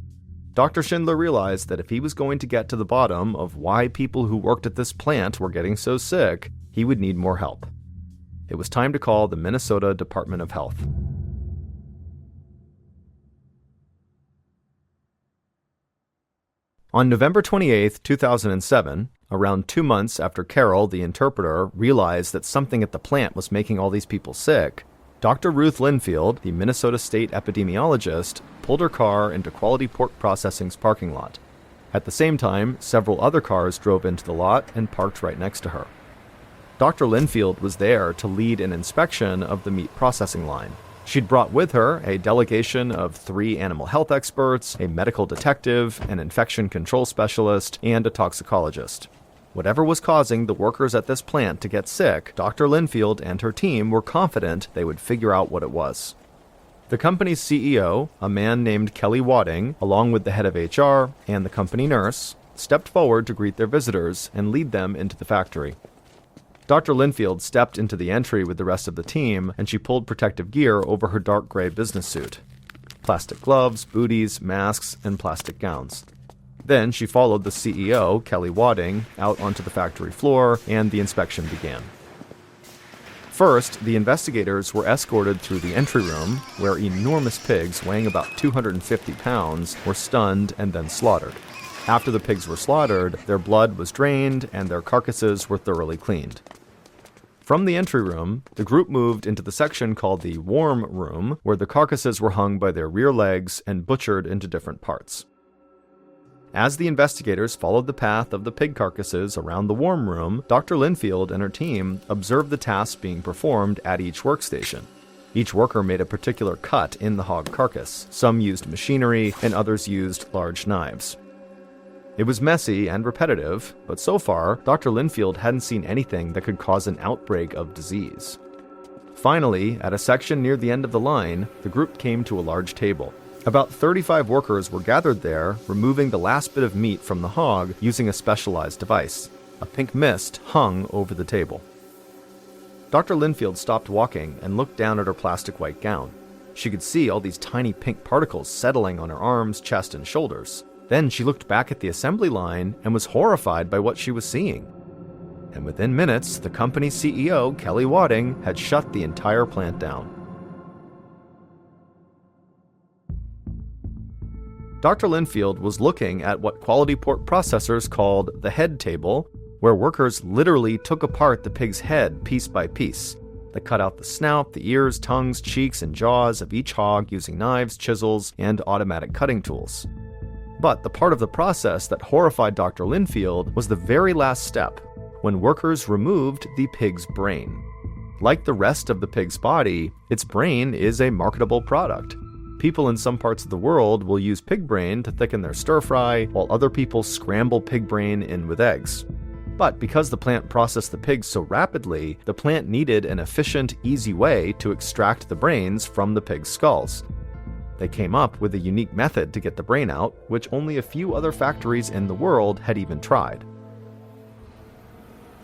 Dr. Schindler realized that if he was going to get to the bottom of why people who worked at this plant were getting so sick, he would need more help. It was time to call the Minnesota Department of Health. On November 28, 2007, around 2 months after Carol, the interpreter, realized that something at the plant was making all these people sick, Dr. Ruth Linfield, the Minnesota state epidemiologist, pulled her car into Quality Pork Processing's parking lot. At the same time, several other cars drove into the lot and parked right next to her. Dr. Linfield was there to lead an inspection of the meat processing line. She'd brought with her a delegation of 3 animal health experts, a medical detective, an infection control specialist, and a toxicologist. Whatever was causing the workers at this plant to get sick, Dr. Linfield and her team were confident they would figure out what it was. The company's CEO, a man named Kelly Wadding, along with the head of HR and the company nurse, stepped forward to greet their visitors and lead them into the factory. Dr. Linfield stepped into the entry with the rest of the team, and she pulled protective gear over her dark gray business suit. Plastic gloves, booties, masks, and plastic gowns. Then she followed the CEO, Kelly Wadding, out onto the factory floor, and the inspection began. First, the investigators were escorted through the entry room, where enormous pigs weighing about 250 pounds were stunned and then slaughtered. After the pigs were slaughtered, their blood was drained and their carcasses were thoroughly cleaned. From the entry room, the group moved into the section called the warm room, where the carcasses were hung by their rear legs and butchered into different parts. As the investigators followed the path of the pig carcasses around the warm room, Dr. Linfield and her team observed the tasks being performed at each workstation. Each worker made a particular cut in the hog carcass. Some used machinery, and others used large knives. It was messy and repetitive, but so far, Dr. Linfield hadn't seen anything that could cause an outbreak of disease. Finally, at a section near the end of the line, the group came to a large table. About 35 workers were gathered there, removing the last bit of meat from the hog using a specialized device. A pink mist hung over the table. Dr. Linfield stopped walking and looked down at her plastic white gown. She could see all these tiny pink particles settling on her arms, chest, and shoulders. Then she looked back at the assembly line and was horrified by what she was seeing. And within minutes, the company's CEO, Kelly Wadding, had shut the entire plant down. Dr. Linfield was looking at what quality pork processors called the head table, where workers literally took apart the pig's head piece by piece. They cut out the snout, the ears, tongues, cheeks, and jaws of each hog using knives, chisels, and automatic cutting tools. But the part of the process that horrified Dr. Linfield was the very last step, when workers removed the pig's brain. Like the rest of the pig's body, its brain is a marketable product. People in some parts of the world will use pig brain to thicken their stir-fry, while other people scramble pig brain in with eggs. But because the plant processed the pigs so rapidly, the plant needed an efficient, easy way to extract the brains from the pig's skulls. They came up with a unique method to get the brain out, which only a few other factories in the world had even tried.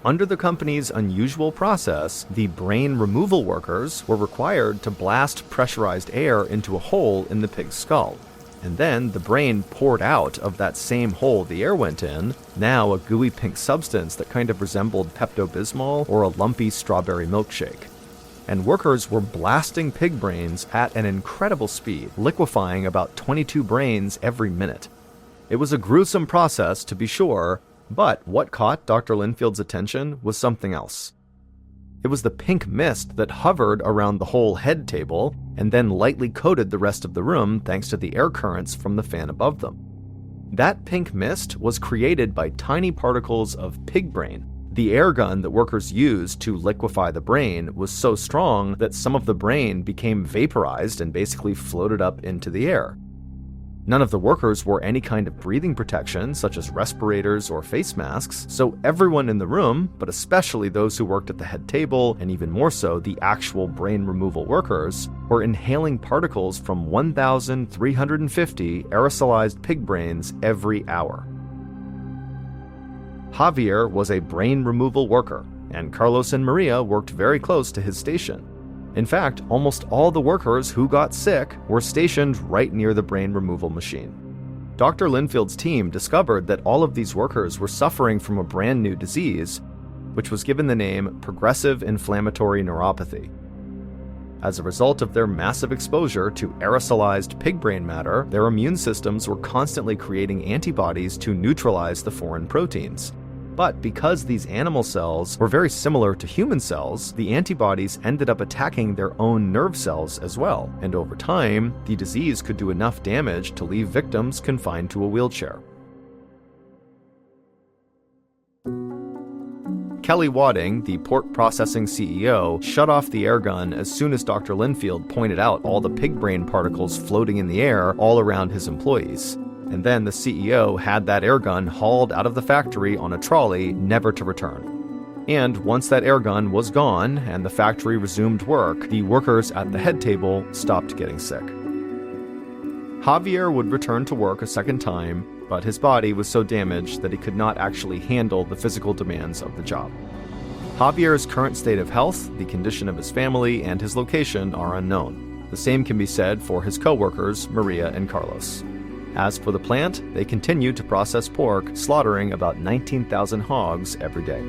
Under the company's unusual process, the brain removal workers were required to blast pressurized air into a hole in the pig's skull. And then the brain poured out of that same hole the air went in, now a gooey pink substance that kind of resembled Pepto-Bismol or a lumpy strawberry milkshake. And workers were blasting pig brains at an incredible speed, liquefying about 22 brains every minute. It was a gruesome process, to be sure, but what caught Dr. Linfield's attention was something else. It was the pink mist that hovered around the whole head table and then lightly coated the rest of the room thanks to the air currents from the fan above them. That pink mist was created by tiny particles of pig brain. The air gun that workers used to liquefy the brain was so strong that some of the brain became vaporized and basically floated up into the air. None of the workers wore any kind of breathing protection, such as respirators or face masks, so everyone in the room, but especially those who worked at the head table, and even more so the actual brain removal workers, were inhaling particles from 1,350 aerosolized pig brains every hour. Javier was a brain removal worker, and Carlos and Maria worked very close to his station. In fact, almost all the workers who got sick were stationed right near the brain removal machine. Dr. Linfield's team discovered that all of these workers were suffering from a brand new disease, which was given the name progressive inflammatory neuropathy. As a result of their massive exposure to aerosolized pig brain matter, their immune systems were constantly creating antibodies to neutralize the foreign proteins. But because these animal cells were very similar to human cells, the antibodies ended up attacking their own nerve cells as well, and over time, the disease could do enough damage to leave victims confined to a wheelchair. Kelly Wadding, the pork processing CEO, shut off the air gun as soon as Dr. Linfield pointed out all the pig brain particles floating in the air all around his employees. And then the CEO had that air gun hauled out of the factory on a trolley, never to return. And once that air gun was gone and the factory resumed work, the workers at the head table stopped getting sick. Javier would return to work a second time, but his body was so damaged that he could not actually handle the physical demands of the job. Javier's current state of health, the condition of his family, and his location are unknown. The same can be said for his co-workers, Maria and Carlos. As for the plant, they continue to process pork, slaughtering about 19,000 hogs every day.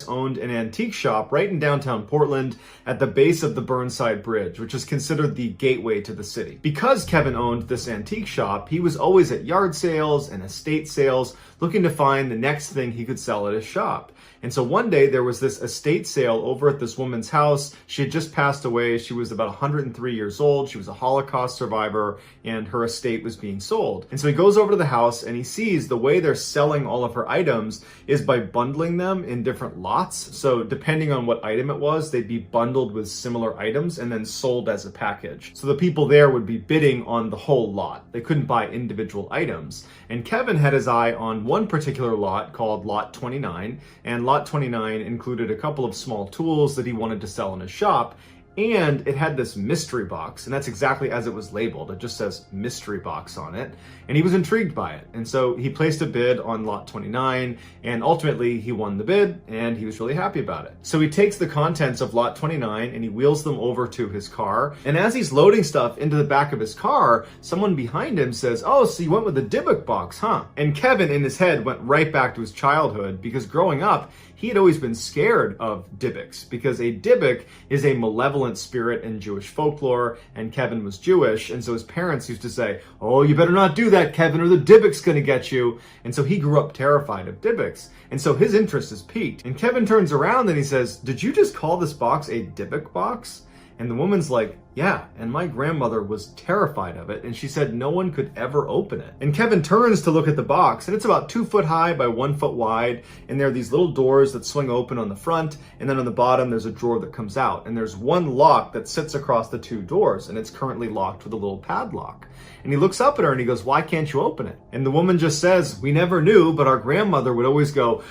Owned an antique shop right in downtown Portland at the base of the Burnside Bridge, which is considered the gateway to the city. Because Kevin owned this antique shop, he was always at yard sales and estate sales looking to find the next thing he could sell at his shop. And so one day there was this estate sale over at this woman's house. She had just passed away. She was about 103 years old. She was a Holocaust survivor, and her estate was being sold. And so he goes over to the house and he sees the way they're selling all of her items is by bundling them in different lots. So depending on what item it was, they'd be bundled with similar items and then sold as a package. So the people there would be bidding on the whole lot. They couldn't buy individual items. And Kevin had his eye on one particular lot called Lot 29, and Lot 29 included a couple of small tools that he wanted to sell in his shop. And it had this mystery box, and that's exactly as it was labeled. It just says mystery box on it. And he was intrigued by it. And so he placed a bid on lot 29, and ultimately he won the bid, and he was really happy about it. So he takes the contents of lot 29 and he wheels them over to his car. And as he's loading stuff into the back of his car, someone behind him says, "Oh, so you went with the Dybbuk box, huh?" And Kevin in his head went right back to his childhood, because growing up, he had always been scared of Dybbuks, because a Dybbuk is a malevolent spirit in Jewish folklore, and Kevin was Jewish, and so his parents used to say, "Oh, you better not do that, Kevin, or the Dybbuk's gonna get you." And so he grew up terrified of Dybbuks, and so his interest is piqued. And Kevin turns around and he says, "Did you just call this box a Dybbuk box?" And the woman's like, "Yeah, and my grandmother was terrified of it, and she said no one could ever open it." And Kevin turns to look at the box, and it's about 2 foot high by 1 foot wide, and there are these little doors that swing open on the front, and then on the bottom there's a drawer that comes out, and there's one lock that sits across the 2 doors, and it's currently locked with a little padlock. And he looks up at her and he goes, "Why can't you open it?" And the woman just says, "We never knew, but our grandmother would always go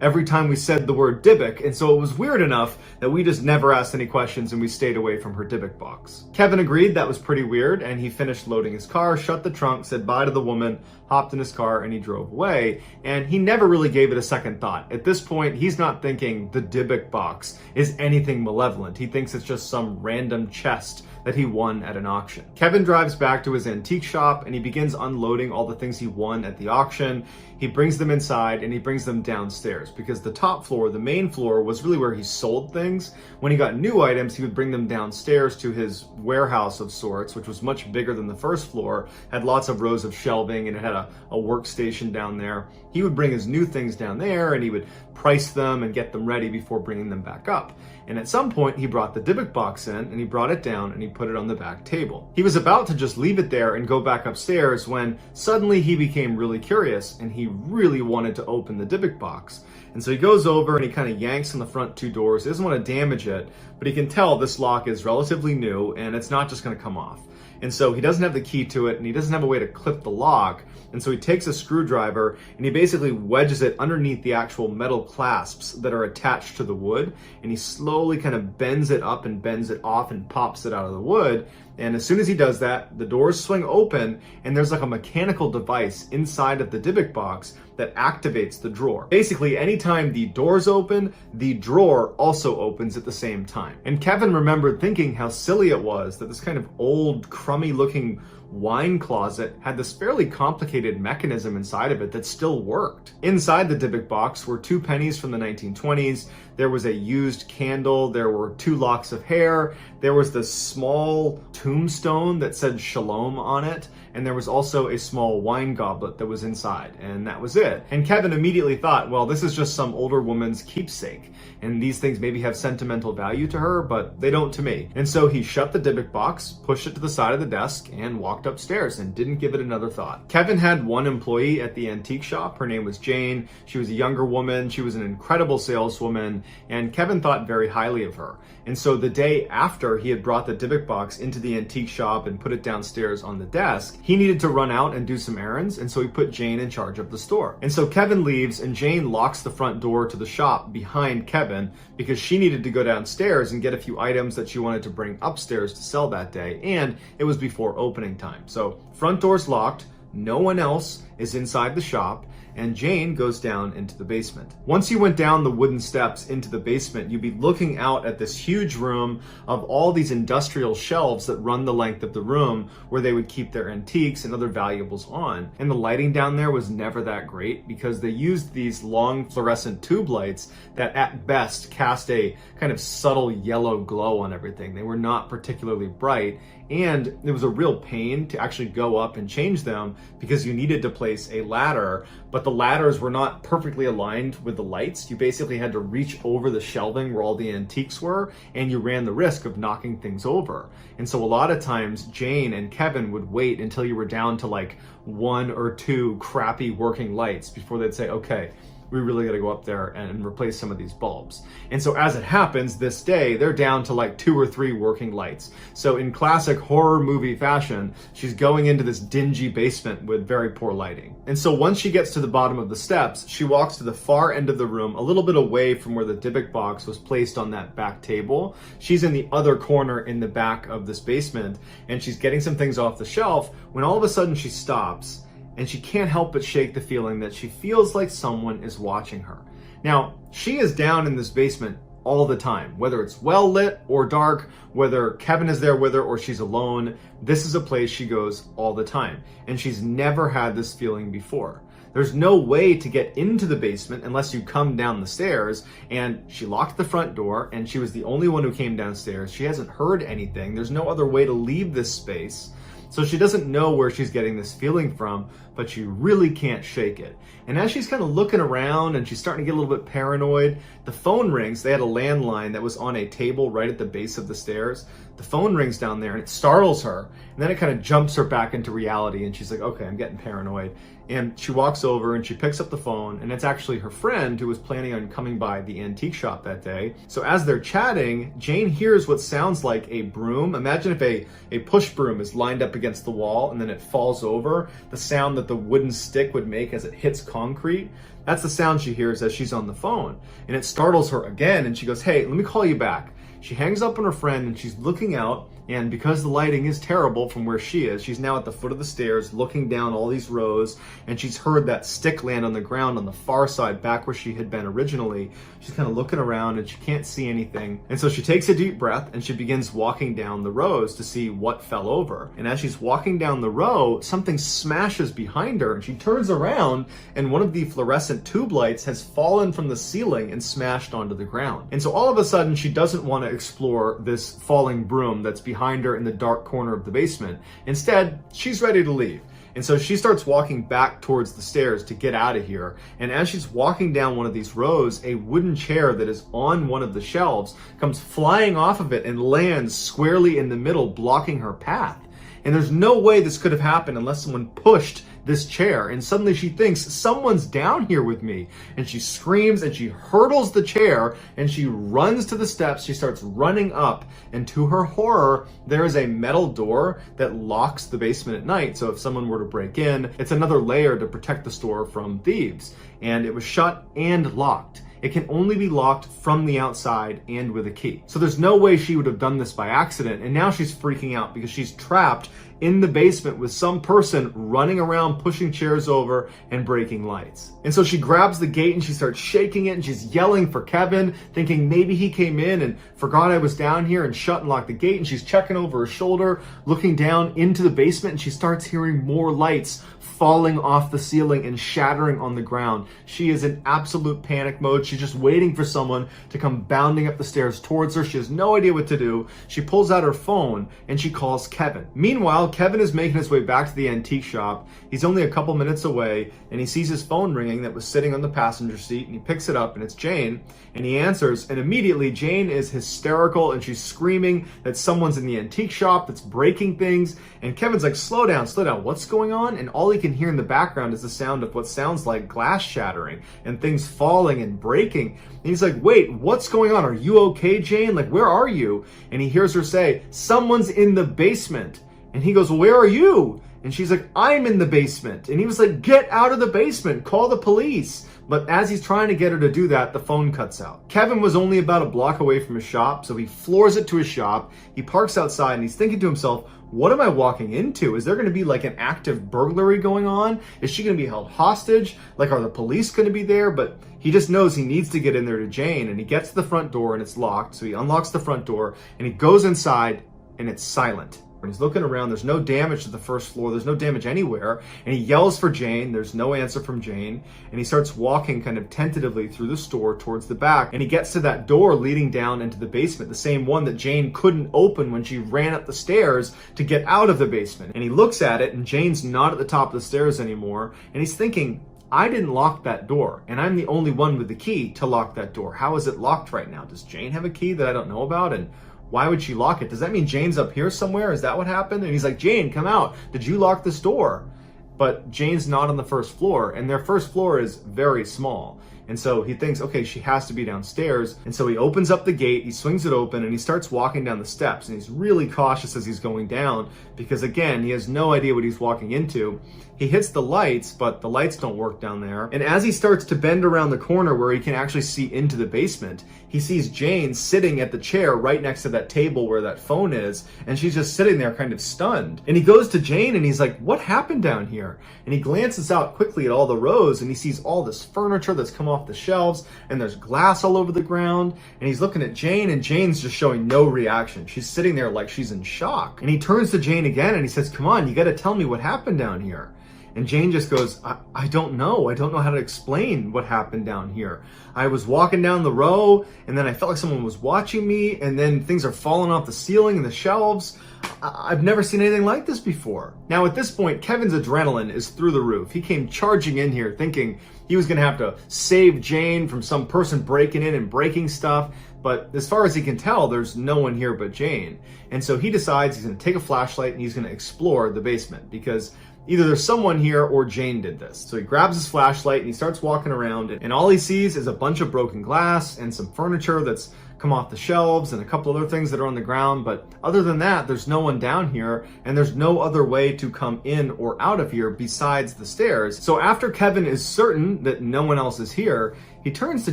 every time we said the word Dybbuk, and so it was weird enough that we just never asked any questions and we stayed away from her Dybbuk box." Kevin agreed that was pretty weird, and he finished loading his car, shut the trunk, said bye to the woman, hopped in his car, and he drove away. And he never really gave it a second thought. At this point, he's not thinking the Dybbuk box is anything malevolent. He thinks it's just some random chest that he won at an auction. Kevin drives back to his antique shop and he begins unloading all the things he won at the auction. He brings them inside and he brings them downstairs, because the top floor, the main floor, was really where he sold things. When he got new items, he would bring them downstairs to his warehouse of sorts, which was much bigger than the first floor, had lots of rows of shelving, and it had a workstation down there. He would bring his new things down there and he would price them and get them ready before bringing them back up. And at some point, he brought the Dybbuk box in and he brought it down and he put it on the back table. He was about to just leave it there and go back upstairs when suddenly he became really curious and he really wanted to open the Dybbuk box. And so he goes over and he kind of yanks on the front 2 doors. He doesn't want to damage it, but he can tell this lock is relatively new and it's not just going to come off. And so he doesn't have the key to it and he doesn't have a way to clip the lock. And so he takes a screwdriver and he basically wedges it underneath the actual metal clasps that are attached to the wood. And he slowly kind of bends it up and bends it off and pops it out of the wood. And as soon as he does that, the doors swing open and there's like a mechanical device inside of the Dybbuk box that activates the drawer. Basically, anytime the doors open, the drawer also opens at the same time. And Kevin remembered thinking how silly it was that this kind of old, crummy looking wine closet had this fairly complicated mechanism inside of it that still worked. Inside the Dybbuk box were 2 pennies from the 1920s. There was a used candle. There were 2 locks of hair. There was this small tombstone that said Shalom on it. And there was also a small wine goblet that was inside. And that was it. And Kevin immediately thought, well, this is just some older woman's keepsake. And these things maybe have sentimental value to her, but they don't to me. And so he shut the Dybbuk box, pushed it to the side of the desk, and walked upstairs and didn't give it another thought. Kevin had one employee at the antique shop. Her name was Jane. She was a younger woman. She was an incredible saleswoman, and Kevin thought very highly of her. And so the day after he had brought the Dybbuk box into the antique shop and put it downstairs on the desk, he needed to run out and do some errands, and so he put Jane in charge of the store. And so Kevin leaves, and Jane locks the front door to the shop behind Kevin because she needed to go downstairs and get a few items that she wanted to bring upstairs to sell that day, and it was before opening time. So front door's locked, no one else is inside the shop, and Jane goes down into the basement. Once you went down the wooden steps into the basement, you'd be looking out at this huge room of all these industrial shelves that run the length of the room where they would keep their antiques and other valuables on. And the lighting down there was never that great because they used these long fluorescent tube lights that at best cast a kind of subtle yellow glow on everything. They were not particularly bright, and it was a real pain to actually go up and change them because you needed to place a ladder, but the ladders were not perfectly aligned with the lights. You basically had to reach over the shelving where all the antiques were, and you ran the risk of knocking things over. And so a lot of times Jane and Kevin would wait until you were down to like 1 or 2 crappy working lights before they'd say, okay, we really got to go up there and replace some of these bulbs. And so as it happens, this day, they're down to like 2 or 3 working lights. So in classic horror movie fashion, she's going into this dingy basement with very poor lighting. And so once she gets to the bottom of the steps, she walks to the far end of the room, a little bit away from where the Dybbuk box was placed on that back table. She's in the other corner in the back of this basement, and she's getting some things off the shelf when all of a sudden she stops, and she can't help but shake the feeling that she feels like someone is watching her. Now, she is down in this basement all the time, whether it's well lit or dark, whether Kevin is there with her or she's alone. This is a place she goes all the time, and she's never had this feeling before. There's no way to get into the basement unless you come down the stairs, and she locked the front door, and she was the only one who came downstairs. She hasn't heard anything. There's no other way to leave this space. So she doesn't know where she's getting this feeling from, but she really can't shake it. And as she's kind of looking around and she's starting to get a little bit paranoid, the phone rings. They had a landline that was on a table right at the base of the stairs. The phone rings down there and it startles her. And then it kind of jumps her back into reality, and she's like, okay, I'm getting paranoid. And she walks over and she picks up the phone, and it's actually her friend who was planning on coming by the antique shop that day. So as they're chatting, Jane hears what sounds like a broom. Imagine if a push broom is lined up against the wall and then it falls over, the sound that the wooden stick would make as it hits concrete. That's the sound she hears as she's on the phone. And it startles her again, and she goes, hey, let me call you back. She hangs up on her friend and she's looking out, and because the lighting is terrible from where she is, she's now at the foot of the stairs looking down all these rows, and she's heard that stick land on the ground on the far side back where she had been originally. She's kind of looking around and she can't see anything. And so she takes a deep breath and she begins walking down the rows to see what fell over. And as she's walking down the row, something smashes behind her, and she turns around and one of the fluorescent tube lights has fallen from the ceiling and smashed onto the ground. And so all of a sudden she doesn't want to explore this falling broom that's behind her in the dark corner of the basement. Instead, she's ready to leave. And so she starts walking back towards the stairs to get out of here. And as she's walking down one of these rows, a wooden chair that is on one of the shelves comes flying off of it and lands squarely in the middle, blocking her path. And there's no way this could have happened unless someone pushed this chair. And suddenly she thinks, someone's down here with me. And she screams and she hurdles the chair and she runs to the steps. She starts running up, and to her horror, there is a metal door that locks the basement at night. So if someone were to break in, it's another layer to protect the store from thieves. And it was shut and locked. It can only be locked from the outside and with a key. So there's no way she would have done this by accident. And now she's freaking out because she's trapped in the basement with some person running around, pushing chairs over and breaking lights. And so she grabs the gate and she starts shaking it, and she's yelling for Kevin, thinking maybe he came in and forgot I was down here and shut and locked the gate. And she's checking over her shoulder, looking down into the basement, and she starts hearing more lights falling off the ceiling and shattering on the ground. She is in absolute panic mode. She's just waiting for someone to come bounding up the stairs towards her. She has no idea what to do. She pulls out her phone and she calls Kevin. Meanwhile, Kevin is making his way back to the antique shop. He's only a couple minutes away, and he sees his phone ringing that was sitting on the passenger seat, and he picks it up, and it's Jane, and he answers, and immediately Jane is hysterical and she's screaming that someone's in the antique shop that's breaking things. And Kevin's like, slow down, what's going on? And all he can hear in the background is the sound of what sounds like glass shattering and things falling and breaking. And he's like, wait, what's going on? Are you okay, Jane? Like, where are you? And he hears her say, someone's in the basement. And he goes, well, where are you? And she's like, I'm in the basement. And he was like, get out of the basement, call the police. But as he's trying to get her to do that, the phone cuts out. Kevin was only about a block away from his shop, so he floors it to his shop. He parks outside and he's thinking to himself, what am I walking into? Is there going to be like an active burglary going on? Is she going to be held hostage? Like, are the police going to be there? But he just knows he needs to get in there to Jane, and he gets to the front door and it's locked. So he unlocks the front door and he goes inside and it's silent. When he's looking around, there's no damage to the first floor. There's no damage anywhere. And he yells for Jane. There's no answer from Jane. And he starts walking kind of tentatively through the store towards the back. And he gets to that door leading down into the basement, the same one that Jane couldn't open when she ran up the stairs to get out of the basement. And he looks at it, and Jane's not at the top of the stairs anymore. And he's thinking, I didn't lock that door, and I'm the only one with the key to lock that door. How is it locked right now? Does Jane have a key that I don't know about? And why would she lock it? Does that mean Jane's up here somewhere? Is that what happened? And he's like, Jane, come out. Did you lock this door? But Jane's not on the first floor, and their first floor is very small. And so he thinks, okay, she has to be downstairs. And so he opens up the gate, he swings it open, and he starts walking down the steps. And he's really cautious as he's going down because, again, he has no idea what he's walking into. He hits the lights, but the lights don't work down there. And as he starts to bend around the corner where he can actually see into the basement, he sees Jane sitting at the chair right next to that table where that phone is, and she's just sitting there kind of stunned. And he goes to Jane and he's like, what happened down here? And he glances out quickly at all the rows and he sees all this furniture that's come off the shelves, and there's glass all over the ground. And he's looking at Jane, and Jane's just showing no reaction. She's sitting there like she's in shock. And he turns to Jane again and he says, come on, you got to tell me what happened down here. And Jane just goes, I don't know. I don't know how to explain what happened down here. I was walking down the row, and then I felt like someone was watching me, and then things are falling off the ceiling and the shelves. I've never seen anything like this before. Now, at this point, Kevin's adrenaline is through the roof. He came charging in here thinking he was going to have to save Jane from some person breaking in and breaking stuff. But as far as he can tell, there's no one here but Jane. And so he decides he's going to take a flashlight and he's going to explore the basement because either there's someone here or Jane did this. So he grabs his flashlight and he starts walking around, and all he sees is a bunch of broken glass and some furniture that's come off the shelves and a couple other things that are on the ground. But other than that, there's no one down here, and there's no other way to come in or out of here besides the stairs. So after Kevin is certain that no one else is here, he turns to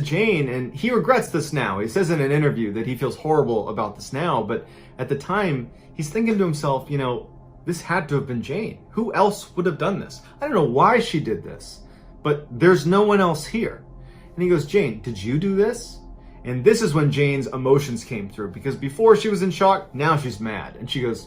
Jane, and he regrets this now. He says in an interview that he feels horrible about this now, but at the time, he's thinking to himself, you know, this had to have been Jane. Who else would have done this? I don't know why she did this, but there's no one else here. And he goes, Jane, did you do this? And this is when Jane's emotions came through, because before she was in shock, now she's mad. And she goes,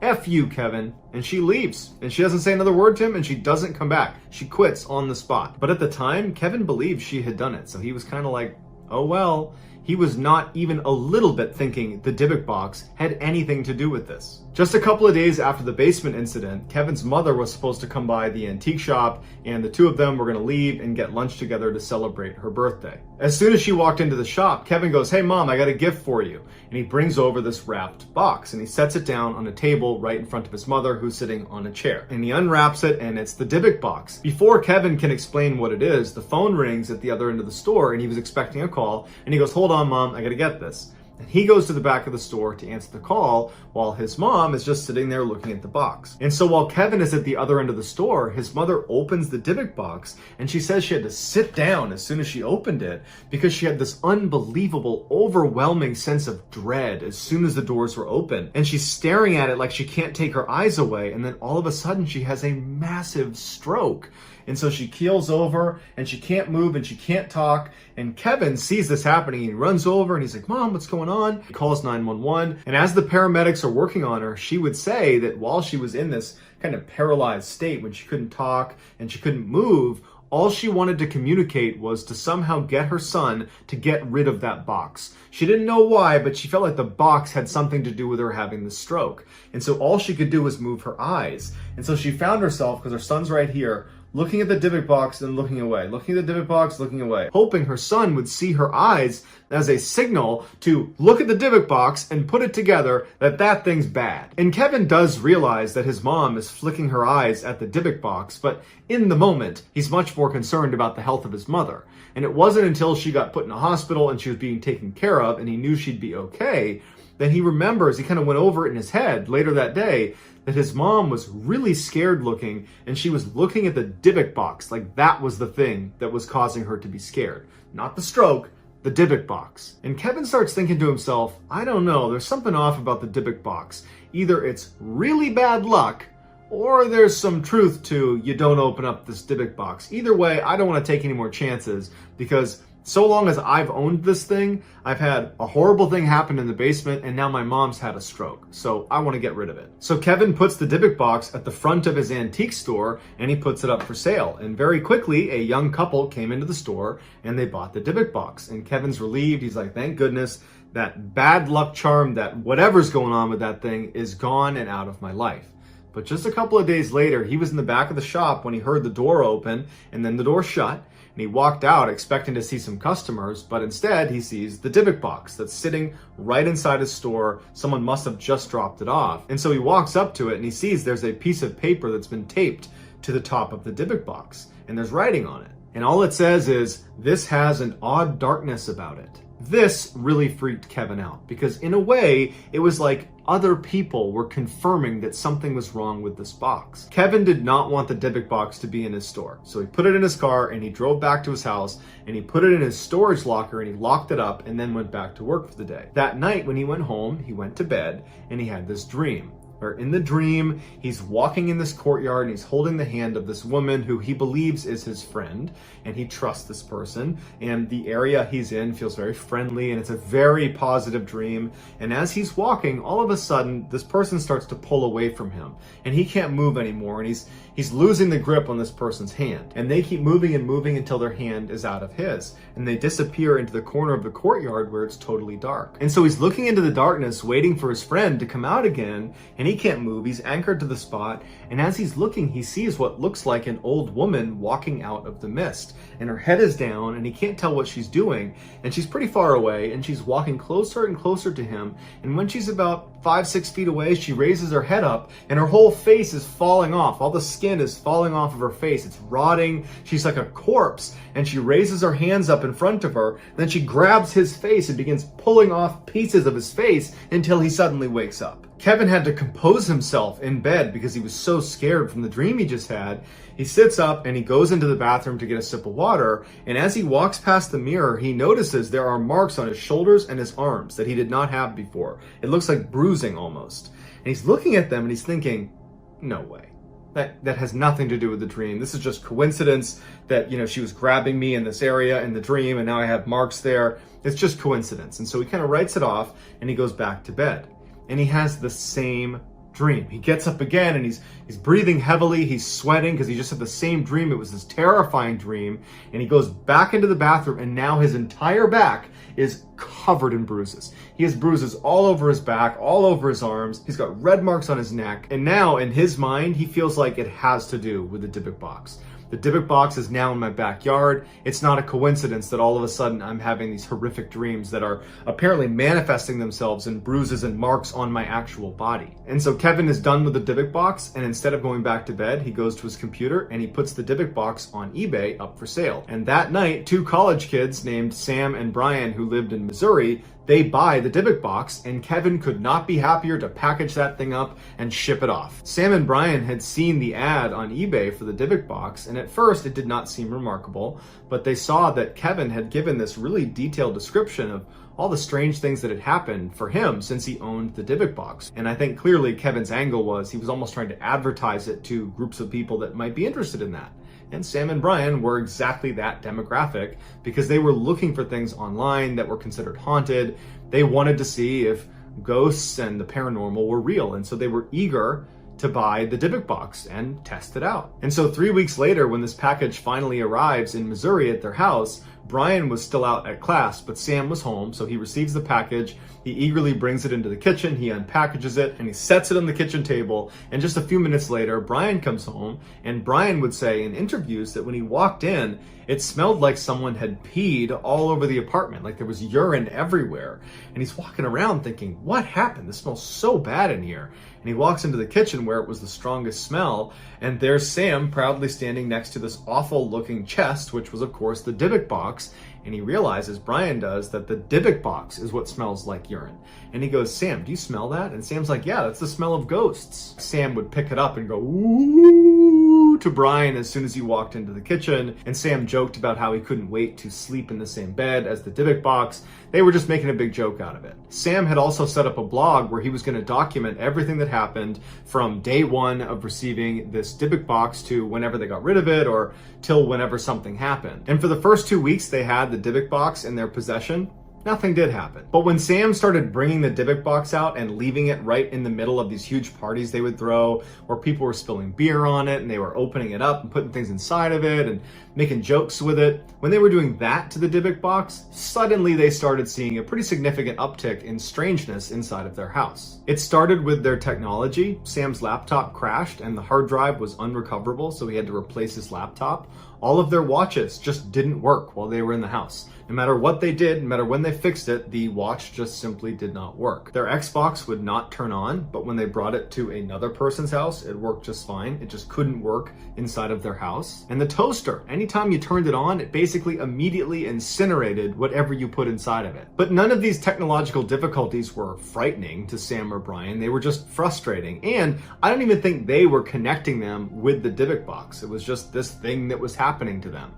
F you, Kevin. And she leaves. And she doesn't say another word to him, and she doesn't come back. She quits on the spot. But at the time, Kevin believed she had done it. So he was kind of like, oh well. He was not even a little bit thinking the Dybbuk box had anything to do with this. Just a couple of days after the basement incident, Kevin's mother was supposed to come by the antique shop, and the two of them were going to leave and get lunch together to celebrate her birthday. As soon as she walked into the shop, Kevin goes, hey mom, I got a gift for you. And he brings over this wrapped box and he sets it down on a table right in front of his mother, who's sitting on a chair. And he unwraps it, and it's the Dybbuk box. Before Kevin can explain what it is, the phone rings at the other end of the store, and he was expecting a call, and he goes, hold on mom, I gotta get this. And he goes to the back of the store to answer the call while his mom is just sitting there looking at the box. And so while Kevin is at the other end of the store, his mother opens the Dybbuk box, and she says she had to sit down as soon as she opened it because she had this unbelievable, overwhelming sense of dread as soon as the doors were open. And she's staring at it like she can't take her eyes away, and then all of a sudden she has a massive stroke. And so she keels over, and she can't move, and she can't talk. And Kevin sees this happening. He runs over, and he's like, Mom, what's going on? He calls 911. And as the paramedics are working on her, she would say that while she was in this kind of paralyzed state, when she couldn't talk and she couldn't move, all she wanted to communicate was to somehow get her son to get rid of that box. She didn't know why, but she felt like the box had something to do with her having the stroke. And so all she could do was move her eyes. And so she found herself, because her son's right here, looking at the Dybbuk box and looking away, looking at the Dybbuk box, looking away, hoping her son would see her eyes as a signal to look at the Dybbuk box and put it together that that thing's bad. And Kevin does realize that his mom is flicking her eyes at the Dybbuk box, but in the moment, he's much more concerned about the health of his mother. And it wasn't until she got put in a hospital and she was being taken care of and he knew she'd be okay, that he remembers, he kind of went over it in his head later that day, that his mom was really scared looking, and she was looking at the Dybbuk box like that was the thing that was causing her to be scared. Not the stroke, the Dybbuk box. And Kevin starts thinking to himself, I don't know, there's something off about the Dybbuk box. Either it's really bad luck, or there's some truth to you don't open up this Dybbuk box. Either way, I don't want to take any more chances, because so long as I've owned this thing, I've had a horrible thing happen in the basement, and now my mom's had a stroke. So I want to get rid of it. So Kevin puts the Dybbuk box at the front of his antique store, and he puts it up for sale. And very quickly, a young couple came into the store, and they bought the Dybbuk box. And Kevin's relieved. He's like, thank goodness that bad luck charm, that whatever's going on with that thing is gone and out of my life. But just a couple of days later, he was in the back of the shop when he heard the door open, and then the door shut. And he walked out expecting to see some customers, but instead he sees the Dybbuk box that's sitting right inside his store. Someone must have just dropped it off. And so he walks up to it and he sees there's a piece of paper that's been taped to the top of the Dybbuk box, and there's writing on it. And all it says is, "This has an odd darkness about it." This really freaked Kevin out because in a way, it was like other people were confirming that something was wrong with this box. Kevin did not want the Dybbuk box to be in his store. So he put it in his car and he drove back to his house and he put it in his storage locker and he locked it up and then went back to work for the day. That night when he went home, he went to bed and he had this dream. Where in the dream, he's walking in this courtyard and he's holding the hand of this woman who he believes is his friend, and he trusts this person, and the area he's in feels very friendly, and it's a very positive dream. And as he's walking, all of a sudden, this person starts to pull away from him, and he can't move anymore, and he's losing the grip on this person's hand. And they keep moving and moving until their hand is out of his, and they disappear into the corner of the courtyard where it's totally dark. And so he's looking into the darkness, waiting for his friend to come out again, and he can't move. He's anchored to the spot, and as he's looking, he sees what looks like an old woman walking out of the mist, and her head is down, and he can't tell what she's doing, and she's pretty far away, and she's walking closer and closer to him, and when she's about 5-6 feet away, she raises her head up, and her whole face is falling off. All the skin is falling off of her face. It's rotting. She's like a corpse, and she raises her hands up in front of her, and then she grabs his face and begins pulling off pieces of his face until he suddenly wakes up. Kevin had to compose himself in bed because he was so scared from the dream he just had. He sits up and he goes into the bathroom to get a sip of water, and as he walks past the mirror, he notices there are marks on his shoulders and his arms that he did not have before. It looks like bruising almost. And he's looking at them and he's thinking, no way. That has nothing to do with the dream. This is just coincidence that, she was grabbing me in this area in the dream and now I have marks there. It's just coincidence. And so he kind of writes it off and he goes back to bed. And he has the same dream. He gets up again and he's breathing heavily, he's sweating because he just had the same dream. It was this terrifying dream. And he goes back into the bathroom and now his entire back is covered in bruises. He has bruises all over his back, all over his arms. He's got red marks on his neck. And now in his mind, he feels like it has to do with the Dybbuk box. The Dybbuk box is now in my backyard. It's not a coincidence that all of a sudden I'm having these horrific dreams that are apparently manifesting themselves in bruises and marks on my actual body. And so Kevin is done with the Dybbuk box, and instead of going back to bed, he goes to his computer and he puts the Dybbuk box on eBay up for sale. And that night, 2 college kids named Sam and Brian, who lived in Missouri, they buy the Dybbuk box, and Kevin could not be happier to package that thing up and ship it off. Sam and Brian had seen the ad on eBay for the Dybbuk box, and at first it did not seem remarkable, but they saw that Kevin had given this really detailed description of all the strange things that had happened for him since he owned the Dybbuk box. And I think clearly Kevin's angle was he was almost trying to advertise it to groups of people that might be interested in that. And Sam and Brian were exactly that demographic because they were looking for things online that were considered haunted. They wanted to see if ghosts and the paranormal were real. And so they were eager to buy the Dybbuk box and test it out. And so 3 weeks later, when this package finally arrives in Missouri at their house, Brian was still out at class, but Sam was home, so he receives the package. He eagerly brings it into the kitchen, he unpackages it, and he sets it on the kitchen table. And just a few minutes later, Brian comes home, and Brian would say in interviews that when he walked in, it smelled like someone had peed all over the apartment, like there was urine everywhere. And he's walking around thinking, what happened? This smells so bad in here. And he walks into the kitchen where it was the strongest smell, and there's Sam proudly standing next to this awful looking chest, which was of course the Dybbuk box. And he realizes, Brian does, that the Dybbuk box is what smells like urine. And he goes, Sam, do you smell that? And Sam's like, yeah, that's the smell of ghosts. Sam would pick it up and go, ooh, to Brian as soon as he walked into the kitchen. And Sam joked about how he couldn't wait to sleep in the same bed as the Dybbuk box. They were just making a big joke out of it. Sam had also set up a blog where he was going to document everything that happened from day one of receiving this Dybbuk box to whenever they got rid of it or till whenever something happened. And for the first 2 weeks they had the Dybbuk box in their possession, nothing did happen. But when Sam started bringing the Dybbuk box out and leaving it right in the middle of these huge parties they would throw, where people were spilling beer on it and they were opening it up and putting things inside of it and making jokes with it, when they were doing that to the Dybbuk box, suddenly they started seeing a pretty significant uptick in strangeness inside of their house. It started with their technology. Sam's laptop crashed and the hard drive was unrecoverable, so he had to replace his laptop. All of their watches just didn't work while they were in the house. No matter what they did, no matter when they fixed it, the watch just simply did not work. Their Xbox would not turn on, but when they brought it to another person's house, it worked just fine. It just couldn't work inside of their house. And the toaster, anytime you turned it on, it basically immediately incinerated whatever you put inside of it. But none of these technological difficulties were frightening to Sam or Brian. They were just frustrating. And I don't even think they were connecting them with the Dybbuk box. It was just this thing that was happening to them.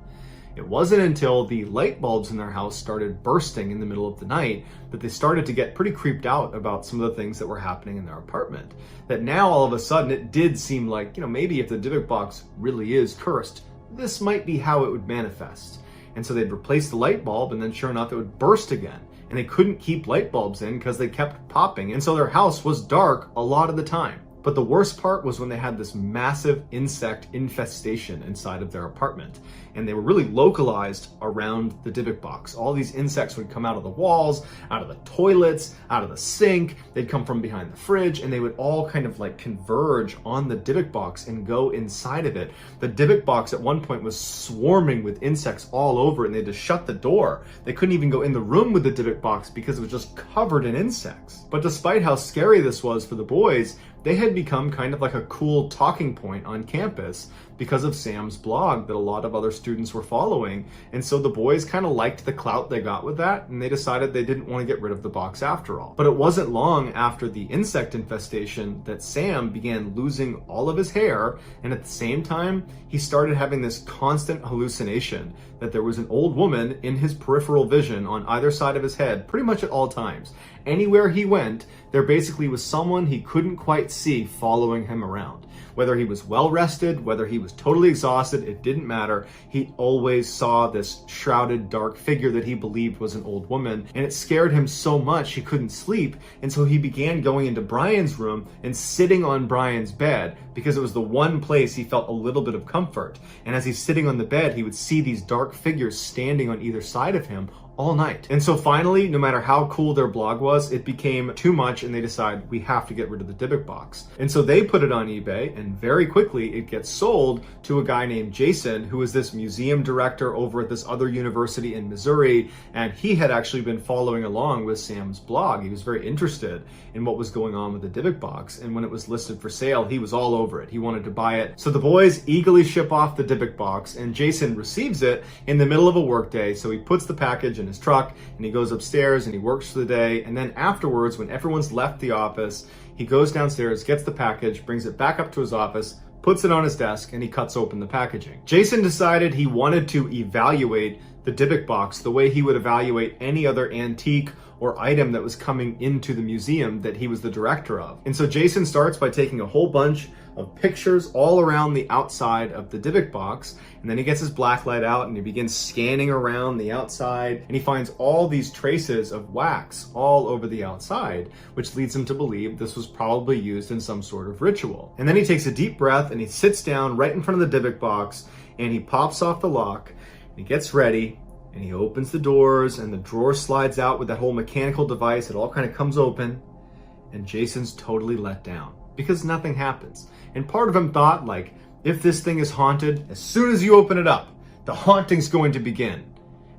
It wasn't until the light bulbs in their house started bursting in the middle of the night that they started to get pretty creeped out about some of the things that were happening in their apartment. That now all of a sudden it did seem like, maybe if the Dybbuk box really is cursed, this might be how it would manifest. And so they'd replace the light bulb, and then sure enough it would burst again. And they couldn't keep light bulbs in because they kept popping. And so their house was dark a lot of the time. But the worst part was when they had this massive insect infestation inside of their apartment. And they were really localized around the Dybbuk box. All these insects would come out of the walls, out of the toilets, out of the sink. They'd come from behind the fridge, and they would all kind of like converge on the Dybbuk box and go inside of it. The Dybbuk box at one point was swarming with insects all over, and they had to shut the door. They couldn't even go in the room with the Dybbuk box because it was just covered in insects. But despite how scary this was for the boys, they had become kind of like a cool talking point on campus because of Sam's blog that a lot of other students were following. And so the boys kind of liked the clout they got with that, and they decided they didn't want to get rid of the box after all. But it wasn't long after the insect infestation that Sam began losing all of his hair, and at the same time, he started having this constant hallucination that there was an old woman in his peripheral vision on either side of his head pretty much at all times. Anywhere he went, there basically was someone he couldn't quite see following him around. Whether he was well rested, whether he was totally exhausted, it didn't matter. He always saw this shrouded dark figure that he believed was an old woman, and it scared him so much he couldn't sleep, and so he began going into Brian's room and sitting on Brian's bed because it was the one place he felt a little bit of comfort. And as he's sitting on the bed, he would see these dark figures standing on either side of him all night. And so finally, no matter how cool their blog was, it became too much, and they decide we have to get rid of the Dybbuk box. And so they put it on eBay, and very quickly it gets sold to a guy named Jason, who is this museum director over at this other university in Missouri, and he had actually been following along with Sam's blog. He was very interested in what was going on with the Dybbuk box, and when it was listed for sale, he was all over it. He wanted to buy it. So the boys eagerly ship off the Dybbuk box, and Jason receives it in the middle of a workday, so he puts the package in his truck and he goes upstairs and he works for the day, and then afterwards, when everyone's left the office, he goes downstairs, gets the package, brings it back up to his office, puts it on his desk, and he cuts open the packaging. Jason decided he wanted to evaluate the Dybbuk box the way he would evaluate any other antique or item that was coming into the museum that he was the director of. And so Jason starts by taking a whole bunch of pictures all around the outside of the Dybbuk box, and then he gets his black light out and he begins scanning around the outside, and he finds all these traces of wax all over the outside, which leads him to believe this was probably used in some sort of ritual. And then he takes a deep breath and he sits down right in front of the Dybbuk box, and he pops off the lock, and he gets ready, and he opens the doors, and the drawer slides out with that whole mechanical device. It all kind of comes open, and Jason's totally let down because nothing happens. And part of him thought, like, if this thing is haunted, as soon as you open it up, the haunting's going to begin.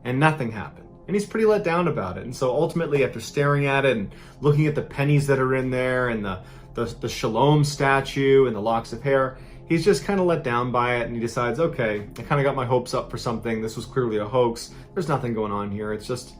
And nothing happened. And he's pretty let down about it. And so ultimately, after staring at it and looking at the pennies that are in there and the Shalom statue and the locks of hair, he's just kind of let down by it, and he decides, okay, I kind of got my hopes up for something. This was clearly a hoax. There's nothing going on here. It's just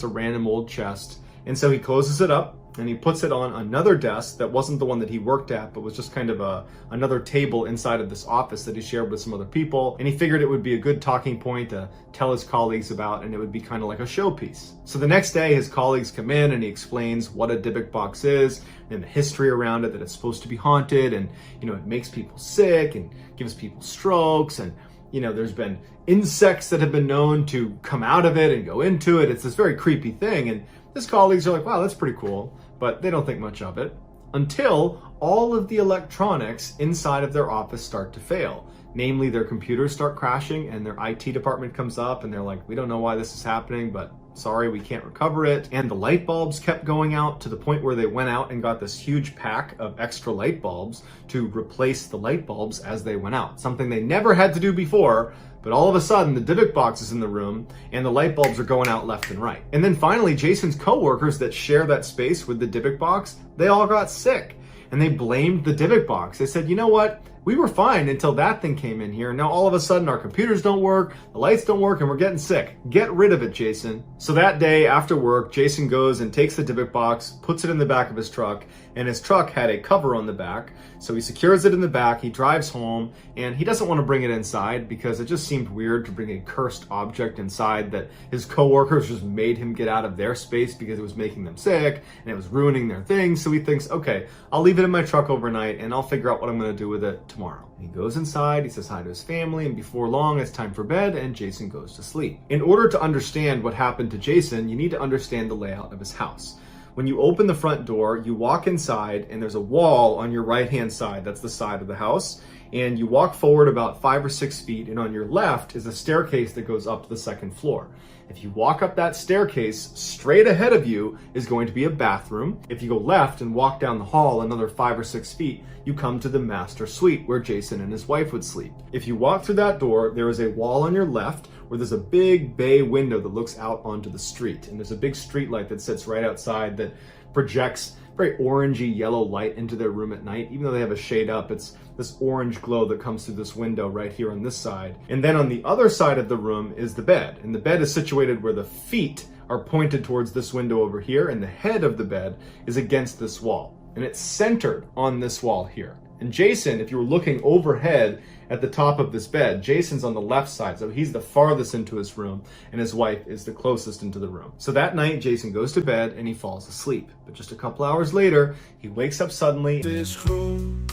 a random old chest. And so he closes it up, and he puts it on another desk that wasn't the one that he worked at, but was just kind of another table inside of this office that he shared with some other people. And he figured it would be a good talking point to tell his colleagues about, and it would be kind of like a showpiece. So the next day, his colleagues come in, and he explains what a Dybbuk box is and the history around it, that it's supposed to be haunted, and it makes people sick and gives people strokes, and there's been insects that have been known to come out of it and go into it. It's this very creepy thing. And his colleagues are like, wow, that's pretty cool. But they don't think much of it until all of the electronics inside of their office start to fail. Namely, their computers start crashing, and their IT department comes up and they're like, we don't know why this is happening, but sorry, we can't recover it. And the light bulbs kept going out to the point where they went out and got this huge pack of extra light bulbs to replace the light bulbs as they went out. Something they never had to do before, but all of a sudden the Dybbuk box is in the room and the light bulbs are going out left and right. And then finally, Jason's coworkers that share that space with the Dybbuk box, they all got sick and they blamed the Dybbuk box. They said, you know what? We were fine until that thing came in here. Now all of a sudden our computers don't work, the lights don't work, and we're getting sick. Get rid of it, Jason. So that day after work, Jason goes and takes the Dybbuk box, puts it in the back of his truck, and his truck had a cover on the back. So he secures it in the back, he drives home, and he doesn't want to bring it inside because it just seemed weird to bring a cursed object inside that his coworkers just made him get out of their space because it was making them sick and it was ruining their things. So he thinks, okay, I'll leave it in my truck overnight and I'll figure out what I'm going to do with it tomorrow. He goes inside, he says hi to his family, and before long it's time for bed and Jason goes to sleep. In order to understand what happened to Jason, you need to understand the layout of his house. When you open the front door, you walk inside and there's a wall on your right-hand side. That's the side of the house. And you walk forward about 5 or 6 feet, and on your left is a staircase that goes up to the second floor. If you walk up that staircase, straight ahead of you is going to be a bathroom. If you go left and walk down the hall another 5 or 6 feet, you come to the master suite where Jason and his wife would sleep. If you walk through that door, there is a wall on your left where there's a big bay window that looks out onto the street. And there's a big street light that sits right outside that projects very orangey yellow light into their room at night. Even though they have a shade up, it's this orange glow that comes through this window right here on this side. And then on the other side of the room is the bed. And the bed is situated where the feet are pointed towards this window over here, and the head of the bed is against this wall. And it's centered on this wall here. And Jason, if you were looking overhead at the top of this bed, Jason's on the left side, so he's the farthest into his room, and his wife is the closest into the room. So that night, Jason goes to bed and he falls asleep. But just a couple hours later, he wakes up suddenly. Het is groen,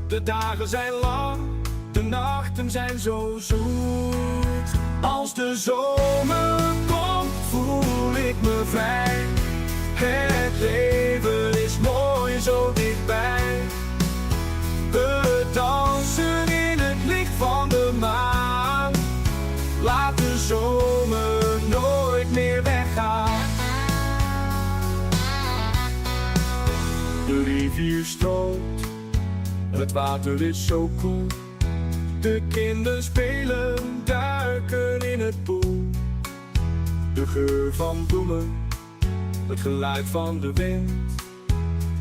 de dagen zijn lang, de nachten zijn zo zoet. Als de zomer komt, voel ik me vrij. Het leven is mooi zo dichtbij. We dansen in het licht van de maan. Laat de zomer nooit meer weggaan. De rivier stroomt, het water is zo koel. De kinderen spelen, duiken in het poel. De geur van bloemen, het geluid van de wind.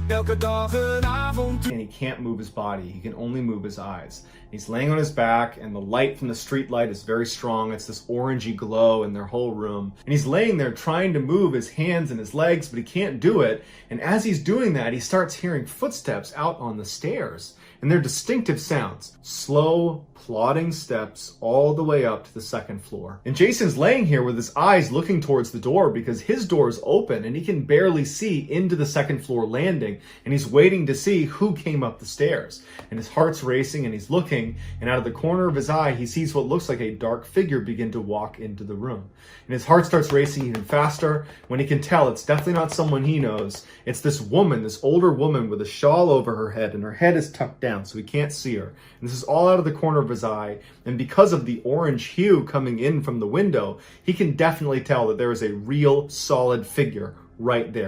Elke dag een avond. And he can't move his body, he can only move his eyes. He's laying on his back, and the light from the street light is very strong. It's this orangey glow in their whole room. And he's laying there trying to move his hands and his legs, but he can't do it. And as he's doing that, he starts hearing footsteps out on the stairs. And they're distinctive sounds. Slow, plodding steps all the way up to the second floor. And Jason's laying here with his eyes looking towards the door because his door is open and he can barely see into the second floor landing. And he's waiting to see who came up the stairs. And his heart's racing and he's looking, and out of the corner of his eye, he sees what looks like a dark figure begin to walk into the room. And his heart starts racing even faster when he can tell it's definitely not someone he knows. It's this woman, this older woman with a shawl over her head, and her head is tucked down so he can't see her. And this is all out of the corner of his eye. And because of the orange hue coming in from the window, he can definitely tell that there is a real solid figure right there.